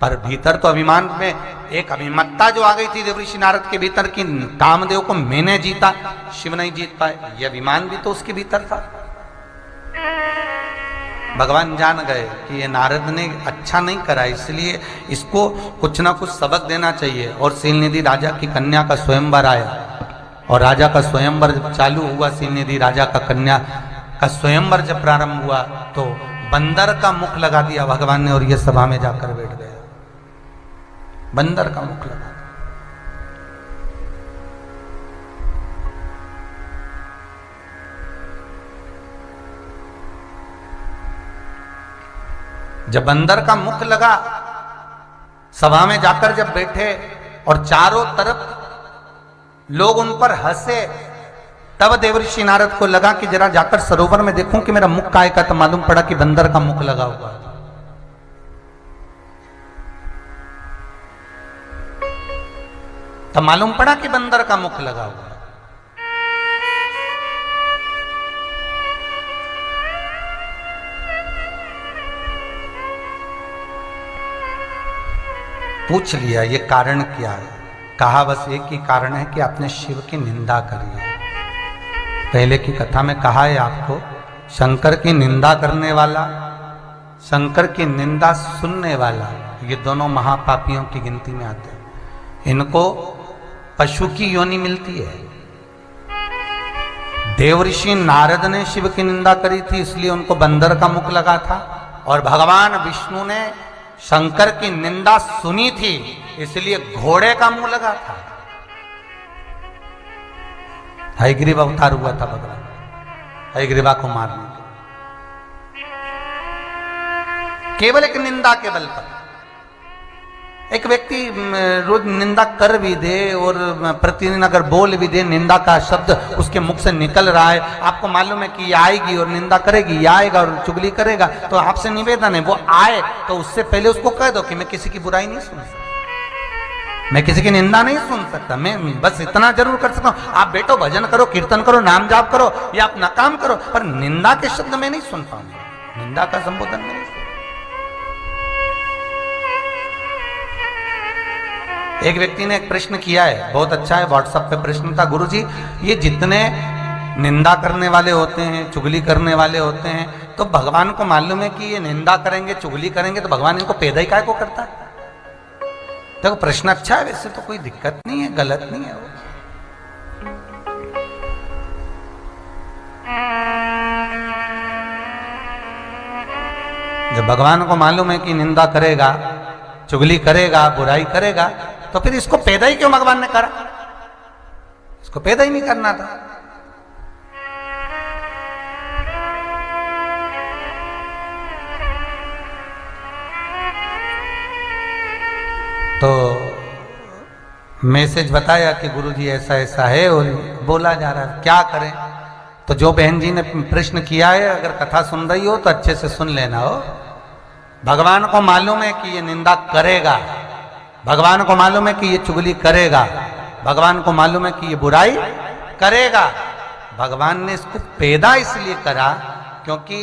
पर भीतर तो अभिमान में एक अभिमत्ता जो आ गई थी देवऋषि नारद के भीतर कि कामदेव को मैंने जीता, शिव नहीं जीत पाए, यह अभिमान भी तो उसके भीतर था। भगवान जान गए कि ये नारद ने अच्छा नहीं करा, इसलिए इसको कुछ ना कुछ सबक देना चाहिए। और सीलनिधि राजा की कन्या का स्वयंवर आया, और राजा का स्वयंवर जब चालू हुआ, सीलनिधि राजा का कन्या का स्वयंवर जब प्रारंभ हुआ तो बंदर का मुख लगा दिया भगवान ने, और ये सभा में जाकर बैठ गया। बंदर का मुख लगा। जब बंदर का मुख लगा, सभा में जाकर जब बैठे और चारों तरफ लोग उन पर हंसे, तब देवऋषि नारद को लगा कि जरा जाकर सरोवर में देखूं कि मेरा मुख काय का, तो मालूम पड़ा कि बंदर का मुख लगा हुआ है। तब मालूम पड़ा कि बंदर का मुख लगा हुआ है। पूछ लिया ये कारण क्या है, कहा बस एक ही कारण है कि आपने शिव की निंदा करी है। पहले की कथा में कहा है आपको, शंकर की निंदा करने वाला, शंकर की निंदा सुनने वाला, ये दोनों महापापियों की गिनती में आते हैं। इनको पशु की योनि मिलती है। देवऋषि नारद ने शिव की निंदा करी थी, इसलिए उनको बंदर का मुख लगा था, और भगवान विष्णु ने शंकर की निंदा सुनी थी, इसलिए घोड़े का मुंह लगा था। हयग्रीव अवतार हुआ था भगवान, हयग्रीवा को मारने, केवल एक निंदा के बल पर। एक व्यक्ति रोज निंदा कर भी दे और प्रतिदिन अगर बोल भी दे, निंदा का शब्द उसके मुख से निकल रहा है, आपको मालूम है कि ये आएगी और निंदा करेगी, ये आएगा और चुगली करेगा, तो आपसे निवेदन है वो आए तो उससे पहले उसको कह दो कि मैं किसी की बुराई नहीं सुन सकता, मैं किसी की निंदा नहीं सुन सकता, मैं बस इतना जरूर कर सकता हूं, आप बैठो भजन करो, कीर्तन करो, नाम जाप करो या अपना काम करो, पर निंदा के शब्द में नहीं सुन पाऊंगा, निंदा का संबोधन में नहीं। एक व्यक्ति ने एक प्रश्न किया है, बहुत अच्छा है, व्हाट्सएप पे प्रश्न था, गुरुजी ये जितने निंदा करने वाले होते हैं, चुगली करने वाले होते हैं, तो भगवान को मालूम है कि ये निंदा करेंगे, चुगली करेंगे, तो भगवान इनको पैदा ही काय को करता है? देखो प्रश्न अच्छा है, वैसे तो कोई दिक्कत नहीं है, गलत नहीं है वो। जब भगवान को मालूम है कि निंदा करेगा, चुगली करेगा, बुराई करेगा, तो फिर इसको पैदा ही क्यों भगवान ने करा? इसको पैदा ही नहीं करना था। तो मैसेज बताया कि गुरुजी ऐसा ऐसा है और बोला जा रहा है, क्या करें? तो जो बहन जी ने प्रश्न किया है, अगर कथा सुन रही हो तो अच्छे से सुन लेना हो। भगवान को मालूम है कि ये निंदा करेगा, भगवान को मालूम है कि ये चुगली करेगा, भगवान को मालूम है कि ये बुराई करेगा। भगवान ने इसको पैदा इसलिए करा क्योंकि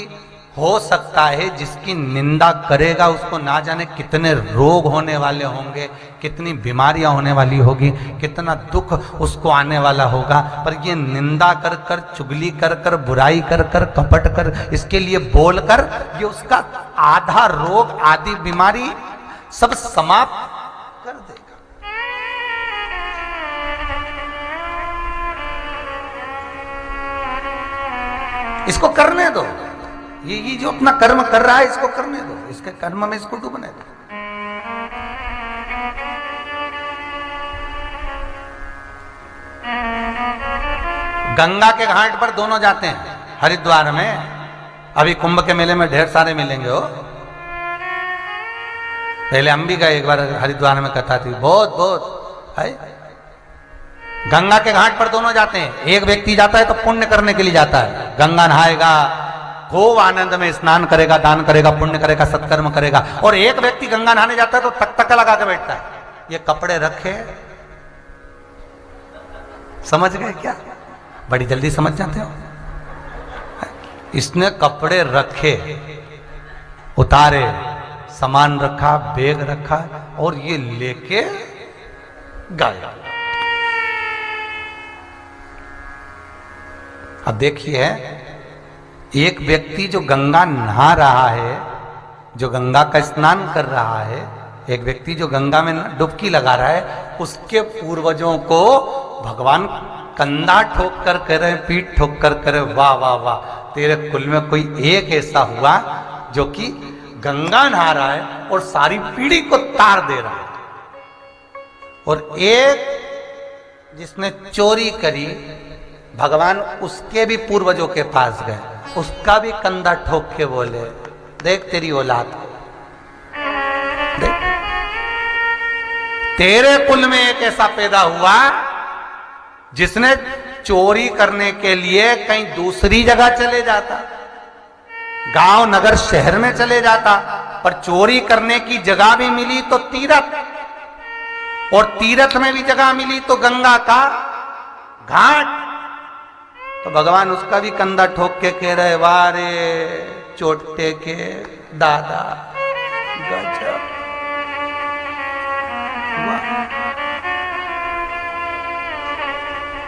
हो सकता है जिसकी निंदा करेगा उसको ना जाने कितने रोग होने वाले होंगे, कितनी बीमारियां होने वाली होगी, कितना दुख उसको आने वाला होगा, पर ये निंदा कर कर, चुगली कर कर, बुराई कर कर, कपट कर, इसके लिए बोल कर ये उसका आधा रोग, आधी बीमारी सब समाप्त कर देगा। इसको करने दो, ये जो अपना कर्म कर रहा है इसको करने दो, इसके कर्म में इसको डूबने दो। गंगा के घाट पर दोनों जाते हैं हरिद्वार में, अभी कुंभ के मेले में ढेर सारे मिलेंगे हो। पहले हम भी गए एक बार हरिद्वार में, कथा थी, बहुत बहुत है। गंगा के घाट पर दोनों जाते हैं। एक व्यक्ति जाता है तो पुण्य करने के लिए जाता है, गंगा नहाएगा, खूब आनंद में स्नान करेगा, दान करेगा, पुण्य करेगा, सत्कर्म करेगा। और एक व्यक्ति गंगा नहाने जाता है तो तक लगा के बैठता है, ये कपड़े रखे। समझ गए क्या? बड़ी जल्दी समझ जाते हो। इसने कपड़े रखे, उतारे, सामान रखा, बैग रखा और ये लेके गया। अब देखिए, एक व्यक्ति जो गंगा नहा रहा है, जो गंगा का स्नान कर रहा है, एक व्यक्ति जो गंगा में डुबकी लगा रहा है, उसके पूर्वजों को भगवान कंधा ठोक कर कह रहे, पीठ ठोक कर कह रहे, वाह वाह वाह, तेरे कुल में कोई एक ऐसा हुआ जो कि गंगा नहा रहा है और सारी पीढ़ी को तार दे रहा है। और एक जिसने चोरी करी, भगवान उसके भी पूर्वजों के पास गए, उसका भी कंधा ठोक के बोले, देख तेरी औलाद, देख तेरे कुल में एक ऐसा पैदा हुआ जिसने चोरी करने के लिए कहीं दूसरी जगह चले जाता, गांव नगर शहर में चले जाता, पर चोरी करने की जगह भी मिली तो तीर्थ, और तीर्थ में भी जगह मिली तो गंगा का घाट। तो भगवान उसका भी कंधा ठोक के कह रहे, वारे चोटे के दादा, गजब।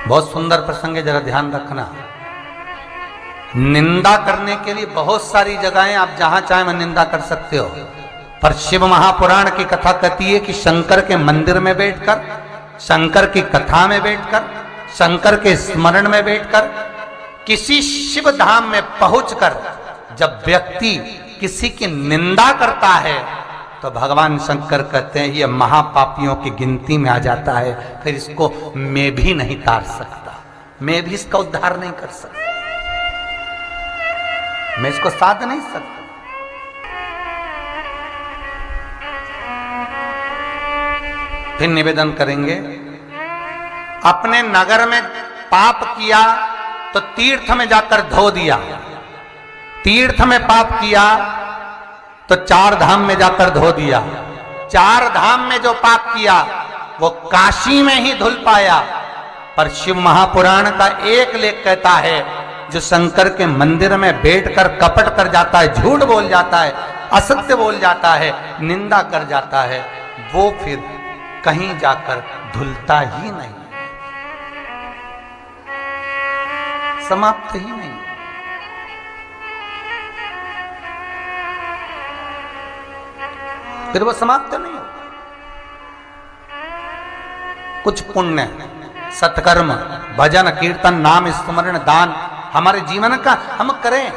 बहुत सुंदर प्रसंग है, जरा ध्यान रखना। निंदा करने के लिए बहुत सारी जगहें, आप जहां चाहे में निंदा कर सकते हो, पर शिव महापुराण की कथा कहती है कि शंकर के मंदिर में बैठकर, शंकर की कथा में बैठकर, शंकर के स्मरण में बैठकर, किसी शिव धाम में पहुंचकर जब व्यक्ति किसी की निंदा करता है तो भगवान शंकर कहते हैं ये महापापियों की गिनती में आ जाता है, फिर इसको मैं भी नहीं तार सकता, मैं भी इसका उद्धार नहीं कर सकता, मैं इसको साध नहीं सकता। फिर निवेदन करेंगे, अपने नगर में पाप किया तो तीर्थ में जाकर धो दिया, तीर्थ में पाप किया तो चार धाम में जाकर धो दिया, चार धाम में जो पाप किया वो काशी में ही धुल पाया। पर शिव महापुराण का एक लेख कहता है, जो शंकर के मंदिर में बैठकर कपट कर जाता है, झूठ बोल जाता है, असत्य बोल जाता है, निंदा कर जाता है, वो फिर कहीं जाकर धुलता ही नहीं, समाप्त ही नहीं। फिर वो समाप्त नहीं होता। कुछ पुण्य, सत्कर्म, भजन, कीर्तन, नाम स्मरण, दान हमारे जीवन का हम करें।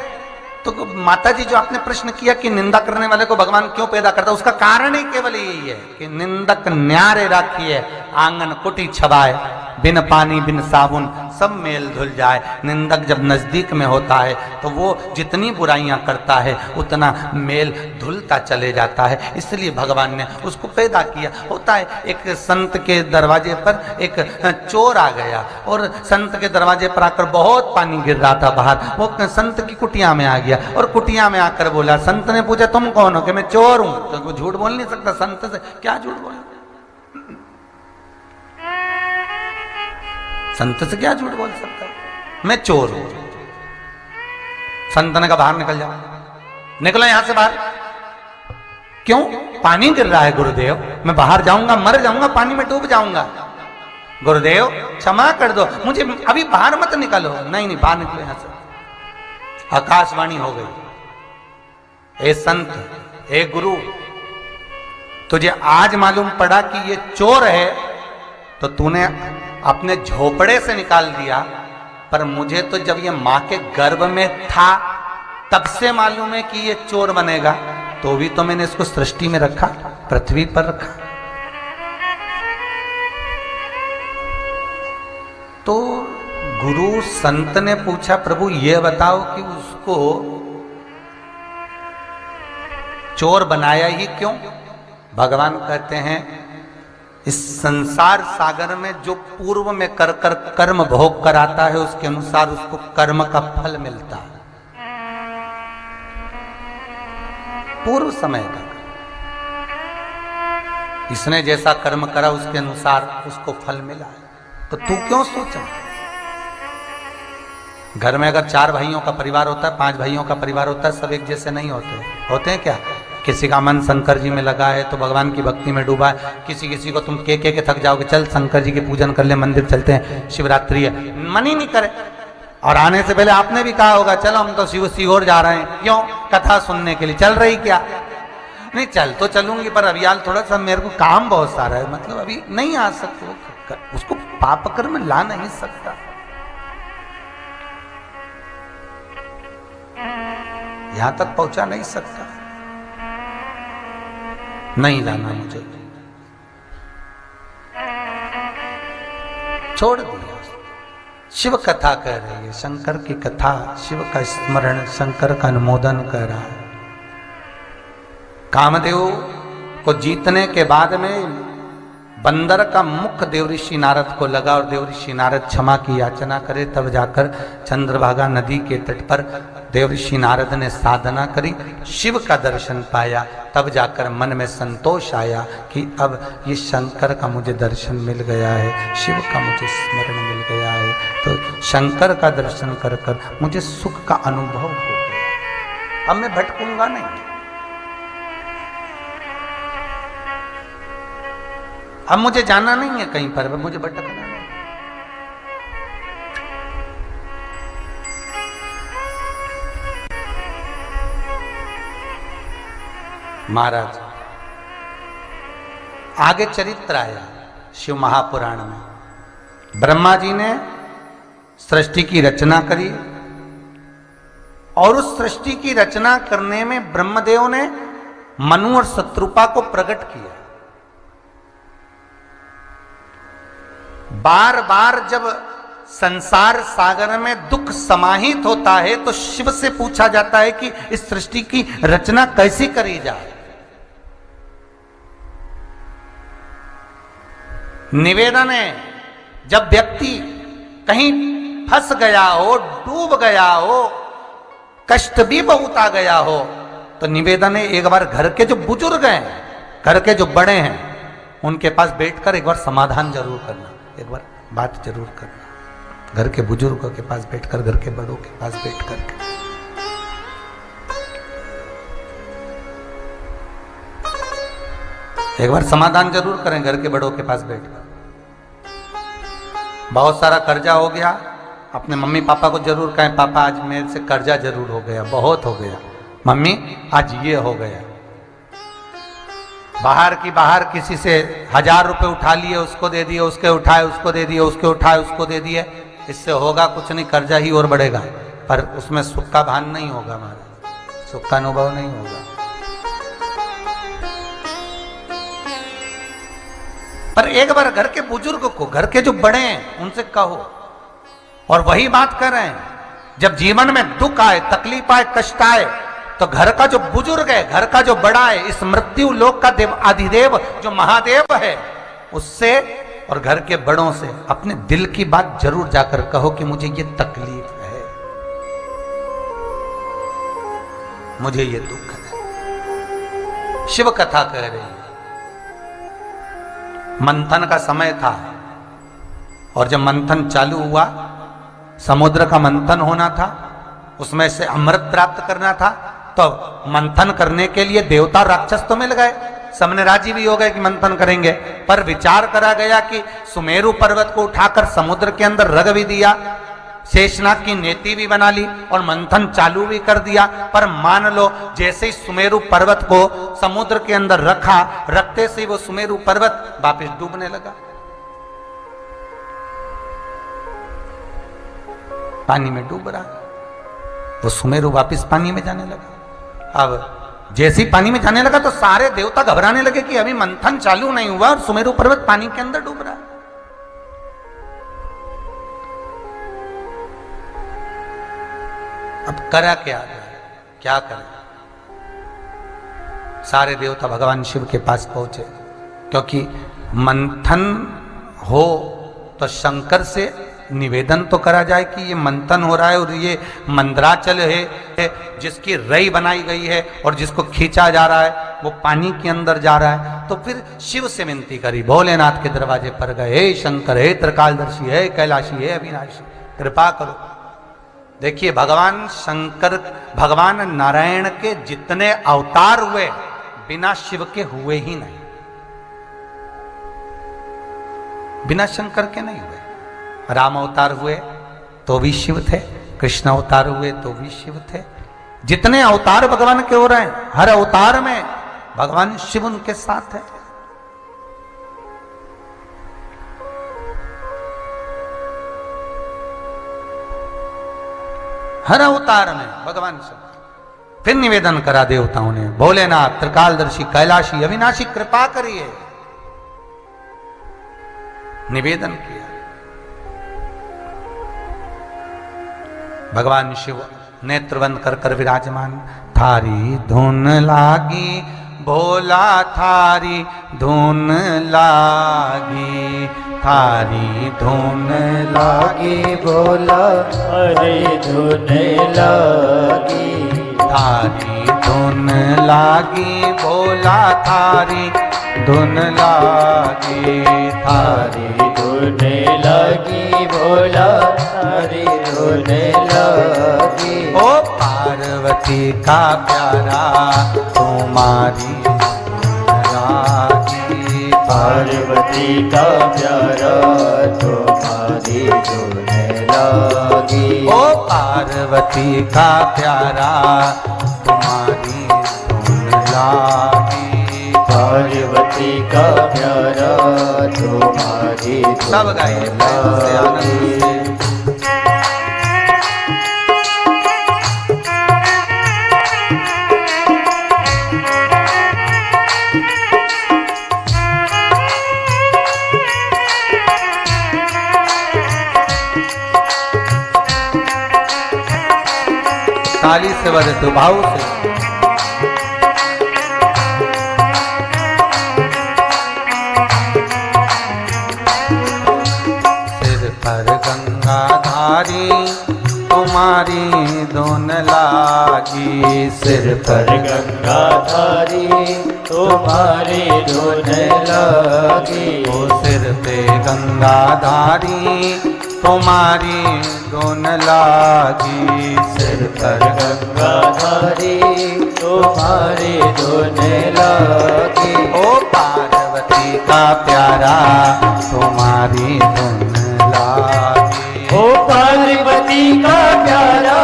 तो माता जी, जो आपने प्रश्न किया कि निंदा करने वाले को भगवान क्यों पैदा करता, उसका कारण ही केवल यही है कि निंदक न्यारे राखिए, आंगन कुटी छवाए, बिन पानी बिन साबुन सब मेल धुल जाए। निंदक जब नजदीक में होता है तो वो जितनी बुराइयां करता है उतना मेल धुलता चले जाता है, इसलिए भगवान ने उसको पैदा किया। होता है, एक संत के दरवाजे पर एक चोर आ गया और संत के दरवाजे पर आकर बहुत पानी गिर रहा था बाहर, वो संत की कुटिया में आ गया और कुटिया में आकर बोला, संत ने पूछा तुम कौन हो? कि मैं चोर हूं। तो वो झूठ बोल नहीं सकता, संत से क्या झूठ बोल, संत से क्या झूठ बोल सकता, मैं चोर हूं। संत ने कहा बाहर निकल जाओ। निकलो यहां से बाहर। क्यों? पानी गिर रहा है गुरुदेव, मैं बाहर जाऊंगा मर जाऊंगा, पानी में डूब जाऊंगा। गुरुदेव क्षमा कर दो, मुझे अभी बाहर मत निकालो। नहीं नहीं, बाहर निकलो यहां से। आकाशवाणी हो गई, ए संत, ए गुरु, तुझे आज मालूम पड़ा कि ये चोर है तो तूने अपने झोपड़े से निकाल दिया, पर मुझे तो जब ये मां के गर्भ में था तब से मालूम है कि ये चोर बनेगा, तो भी तो मैंने इसको सृष्टि में रखा, पृथ्वी पर रखा। तो गुरु संत ने पूछा, प्रभु ये बताओ कि उसको चोर बनाया ही क्यों? भगवान कहते हैं, इस संसार सागर में जो पूर्व में कर कर कर्म भोग कर आता है उसके अनुसार उसको कर्म का फल मिलता है। पूर्व समय का इसने जैसा कर्म करा उसके अनुसार उसको फल मिला है। तो तू क्यों सोचा? घर में अगर 4 भाइयों का परिवार होता है, 5 भाइयों का परिवार होता है, सब एक जैसे नहीं होते। होते हैं क्या? किसी का मन शंकर जी में लगा है तो भगवान की भक्ति में डूबा है, किसी को तुम के थक जाओगे, चल शंकर जी के पूजन कर ले, मंदिर चलते हैं, शिवरात्रि है, मन ही नहीं करे। और आने से पहले आपने भी कहा होगा, चलो हम तो सीहोर जा रहे हैं, क्यों? कथा सुनने के लिए। चल रही क्या? नहीं, चल तो चलूंगी, पर अभी यार थोड़ा सा मेरे को काम बहुत सारा है, मतलब अभी नहीं आ सकते। उसको पाप कर्म ला नहीं सकता। यहां तक पहुंचा नहीं सकता। नहीं जाना मुझे, छोड़ दिया। शिव कथा कह रही है, शंकर की कथा, शिव का स्मरण, शंकर का अनुमोदन कर रहा है। कामदेव को जीतने के बाद में बंदर का मुख देवऋषि नारद को लगा और देवऋषि नारद क्षमा की याचना करे, तब जाकर चंद्रभागा नदी के तट पर देवऋषि नारद ने साधना करी, शिव का दर्शन पाया, तब जाकर मन में संतोष आया कि अब ये शंकर का मुझे दर्शन मिल गया है, शिव का मुझे स्मरण मिल गया है, तो शंकर का दर्शन कर कर मुझे सुख का अनुभव हो गया, अब मैं भटकूंगा नहीं। अब मुझे जाना नहीं है कहीं पर, मुझे भटकना नहीं। महाराज आगे चरित्र आया शिव महापुराण में। ब्रह्मा जी ने सृष्टि की रचना करी और उस सृष्टि की रचना करने में ब्रह्मदेव ने मनु और शत्रुपा को प्रकट किया। बार बार जब संसार सागर में दुख समाहित होता है तो शिव से पूछा जाता है कि इस सृष्टि की रचना कैसी करी जाए। निवेदन है, जब व्यक्ति कहीं फंस गया हो, डूब गया हो, कष्ट भी बहुत आ गया हो, तो निवेदन है एक बार घर के जो बुजुर्ग हैं, घर के जो बड़े हैं, उनके पास बैठकर एक बार समाधान जरूर करना, एक बार बात जरूर करना। घर के बुजुर्गों के पास बैठकर, घर के बड़ों के पास बैठकर एक बार समाधान जरूर करें, घर के बड़ों के पास बैठकर। बहुत सारा कर्जा हो गया, अपने मम्मी पापा को जरूर कहें, पापा आज मेरे से कर्जा जरूर हो गया, बहुत हो गया, मम्मी आज ये हो गया। बाहर किसी से 1000 रुपए उठा लिए, उसको दे दिए, उसके उठाए उसको दे दिए, उसके उठाए उसको दे दिए, इससे होगा कुछ नहीं, कर्जा ही और बढ़ेगा, पर उसमें सुख का भान नहीं होगा, हमारा सुख का अनुभव नहीं होगा। पर एक बार घर के बुजुर्ग को, घर के जो बड़े हैं उनसे कहो। और वही बात कर रहे हैं, जब जीवन में दुख आए, तकलीफ आए, कष्ट आए, तो घर का जो बुजुर्ग है, घर का जो बड़ा है, इस मृत्यु लोक का देव आदिदेव जो महादेव है, उससे और घर के बड़ों से अपने दिल की बात जरूर जाकर कहो कि मुझे ये तकलीफ है, मुझे ये दुख है। शिव कथा कह रही है। मंथन का समय था और जब मंथन चालू हुआ, समुद्र का मंथन होना था, उसमें से अमृत प्राप्त करना था, तो मंथन करने के लिए देवता राक्षस तो मिल गए, सबने राजी भी हो गए कि मंथन करेंगे। पर विचार करा गया कि सुमेरु पर्वत को उठाकर समुद्र के अंदर रख भी दिया, शेषनाग की नेति भी बना ली और मंथन चालू भी कर दिया। पर मान लो जैसे ही सुमेरु पर्वत को समुद्र के अंदर रखा, रखते से वो सुमेरु पर्वत वापस डूबने लगा, पानी में डूब रहा, वो सुमेरु वापस पानी में जाने लगा। अब जैसे ही पानी में जाने लगा तो सारे देवता घबराने लगे कि अभी मंथन चालू नहीं हुआ और सुमेरु पर्वत पानी के अंदर डूब रहा है। अब करा क्या करें? सारे देवता भगवान शिव के पास पहुंचे, क्योंकि मंथन हो तो शंकर से निवेदन तो करा जाए कि ये मंथन हो रहा है और ये मंदराचल है जिसकी रई बनाई गई है और जिसको खींचा जा रहा है वो पानी के अंदर जा रहा है। तो फिर शिव से विनती करी, भोलेनाथ के दरवाजे पर गए, हे शंकर, हे त्रिकालदर्शी, हे कैलाशी, हे अविनाशी, कृपा करो। देखिए भगवान शंकर, भगवान नारायण के जितने अवतार हुए बिना शिव के हुए ही नहीं, बिना शंकर के नहीं हुए। राम अवतार हुए तो भी शिव थे, कृष्ण अवतार हुए तो भी शिव थे। जितने अवतार भगवान के हो रहे हैं, हर अवतार में भगवान शिव उनके साथ है। हर अवतार में भगवान शिव। फिर निवेदन करा देवताओं ने, भोलेनाथ, त्रिकालदर्शी, कैलाशी, अविनाशी, कृपा करिए। निवेदन किया। भगवान शिव नेत्र बंद कर कर विराजमान, थारी धुन लागी भोला, थारी धुन लागी, थारी धुन लागी भोला, हरे धुन लागी, थारी धुन लागी भोला, थारी धुन लागी, थारी धुन लागी भोला, हरे धुन लागी। ओ पार्वती का प्यारा तुम्हारी धुन लागी, पार्वती का प्यारा तुम्हारी धुन लागी। ओ पार्वती का प्यारा तुम्हारी धुन लागी, पार्वती का प्यारा तुम्हारी सब गाइए प्रेम से, आनंद से। ताली से बजे तो भाव से। सिर पर गंगाधारी तुम्हारी धुन लागी, सिर पर गंगाधारी तुम्हारी धुन लागी। ओ सिर पे गंगाधारी तुम्हारी धुन लागी, सिर पर गंगाधारी तुम्हारी धुन लागी। ओ पार्वती का प्यारा तुम्हारी धुन लागी, ओ पार्वती का प्यारा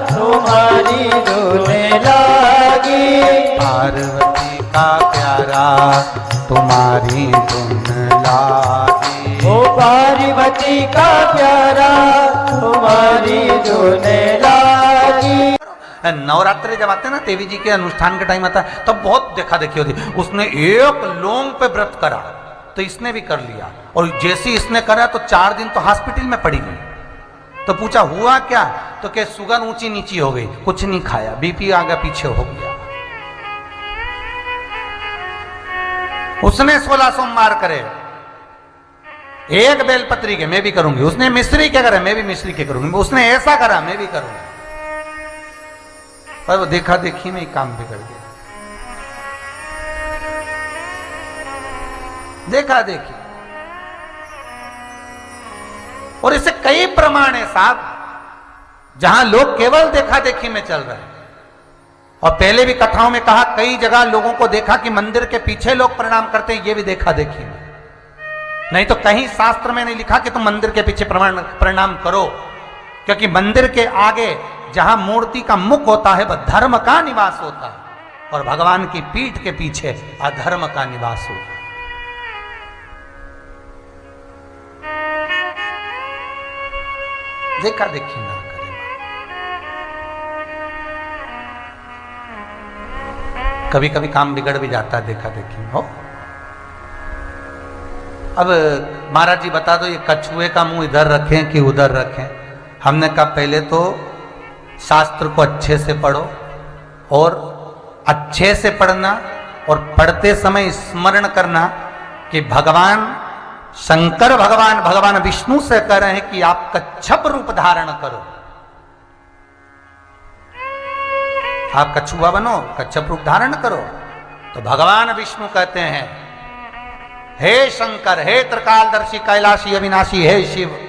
तुम्हारी धुन लागी। पार्वती का प्यारा तुम्हारी धुन लागी, ओ पार्वती का प्यारा तुम्हारी धुन लागी। नवरात्रि जब आते हैं ना, देवी जी के अनुष्ठान का टाइम आता है, तब बहुत देखा देखी होती। उसने एक लौंग पे व्रत करा तो इसने भी कर लिया, और जैसे इसने करा तो 4 दिन तो हॉस्पिटल में पड़ी गई। तो पूछा हुआ क्या, तो क्या शुगर ऊंची नीची हो गई, कुछ नहीं खाया, बीपी आगे पीछे हो गया। उसने 16 सोमवार करे, एक बेलपत्री के मैं भी करूंगी, उसने मिश्री के करे मैं भी मिश्री के करूंगी, उसने ऐसा करा मैं भी करूंगी। पर वो देखा देखी में ही काम बिगड़ गया, देखा देखी। और इससे कई प्रमाण है साहब, जहां लोग केवल देखा देखी में चल रहे हैं। और पहले भी कथाओं में कहा, कई जगह लोगों को देखा कि मंदिर के पीछे लोग प्रणाम करते हैं, ये भी देखा देखी। नहीं तो कहीं शास्त्र में नहीं लिखा कि तुम मंदिर के पीछे प्रणाम करो, क्योंकि मंदिर के आगे जहां मूर्ति का मुख होता है वह धर्म का निवास होता है, और भगवान की पीठ के पीछे अधर्म का निवास होता है। देखा देखी ना करे, कभी कभी काम बिगड़ भी जाता है देखा देखी हो। अब महाराज जी बता दो, ये कछुए का मुंह इधर रखें कि उधर रखें? हमने कहा पहले तो शास्त्र को अच्छे से पढ़ो, और अच्छे से पढ़ना, और पढ़ते समय स्मरण करना कि भगवान शंकर भगवान विष्णु से कह रहे हैं कि आप कच्छप रूप धारण करो, आप कछुआ बनो, कच्छप रूप धारण करो। तो भगवान विष्णु कहते हैं, हे शंकर, हे त्रिकालदर्शी कैलाशी अविनाशी, हे शिव,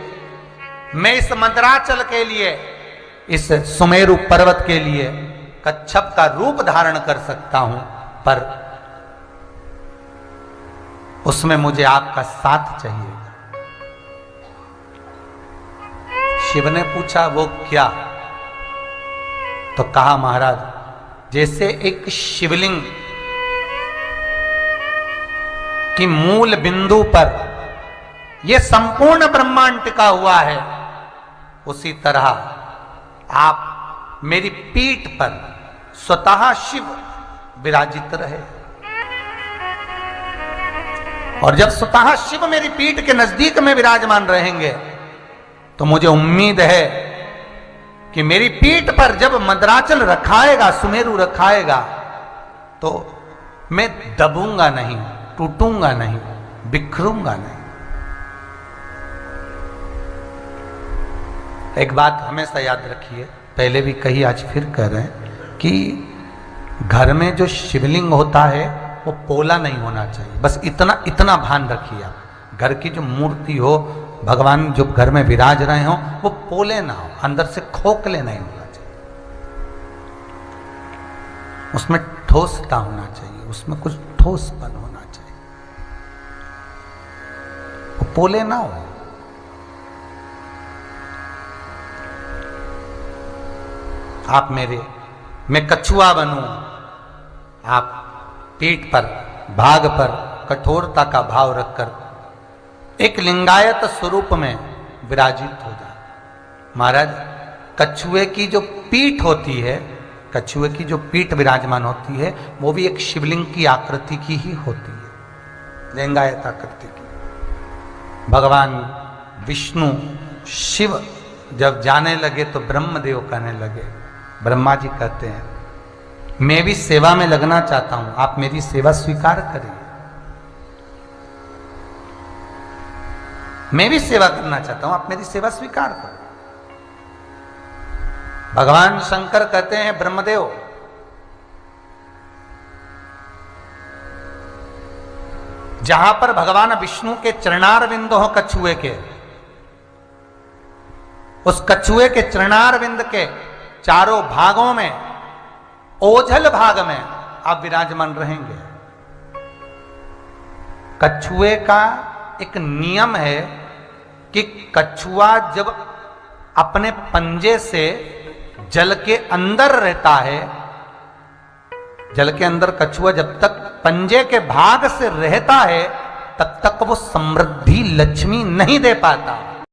मैं इस मंदराचल के लिए, इस सुमेरु पर्वत के लिए कच्छप का रूप धारण कर सकता हूं, पर उसमें मुझे आपका साथ चाहिए। शिव ने पूछा वो क्या? तो कहा महाराज, जैसे एक शिवलिंग की मूल बिंदु पर यह संपूर्ण ब्रह्मांड टिका हुआ है, उसी तरह आप मेरी पीठ पर स्वतः शिव विराजित रहे। और जब स्वतः शिव मेरी पीठ के नजदीक में विराजमान रहेंगे तो मुझे उम्मीद है कि मेरी पीठ पर जब मद्राचल रखाएगा, सुमेरु रखाएगा, तो मैं दबूंगा नहीं, टूटूंगा नहीं, बिखरूंगा नहीं। एक बात हमेशा याद रखिए, पहले भी कही आज फिर कह रहे हैं कि घर में जो शिवलिंग होता है वो पोला नहीं होना चाहिए। बस इतना भान रखिए आप। घर की जो मूर्ति हो, भगवान जो घर में विराज रहे हो, वो पोले ना हो, अंदर से खोखले नहीं होना चाहिए, उसमें ठोसता होना चाहिए, उसमें कुछ ठोसपन होना चाहिए, वो पोले ना हो। आप मैं कछुआ बनूं, आप पीठ पर, भाग पर कठोरता का भाव रखकर एक लिंगायत स्वरूप में विराजित हो जाए। महाराज, कछुए की जो पीठ होती है, कछुए की जो पीठ विराजमान होती है, वो भी एक शिवलिंग की आकृति की ही होती है, लिंगायत आकृति की। भगवान विष्णु शिव जब जाने लगे तो ब्रह्मदेव कहने लगे, ब्रह्मा जी कहते हैं, मैं भी सेवा में लगना चाहता हूं, आप मेरी सेवा स्वीकार करिए। मैं भी सेवा करना चाहता हूं, आप मेरी सेवा स्वीकार करो। भगवान शंकर कहते हैं, ब्रह्मदेव, जहां पर भगवान विष्णु के चरणार बिंदु हो कछुए के, उस कछुए के चरणार बिंद के चारों भागों में, ओझल भाग में आप विराजमान रहेंगे। कछुए का एक नियम है कि कछुआ जब अपने पंजे से जल के अंदर रहता है, जल के अंदर कछुआ जब तक पंजे के भाग से रहता है, तब तक वो समृद्धि लक्ष्मी नहीं दे पाता।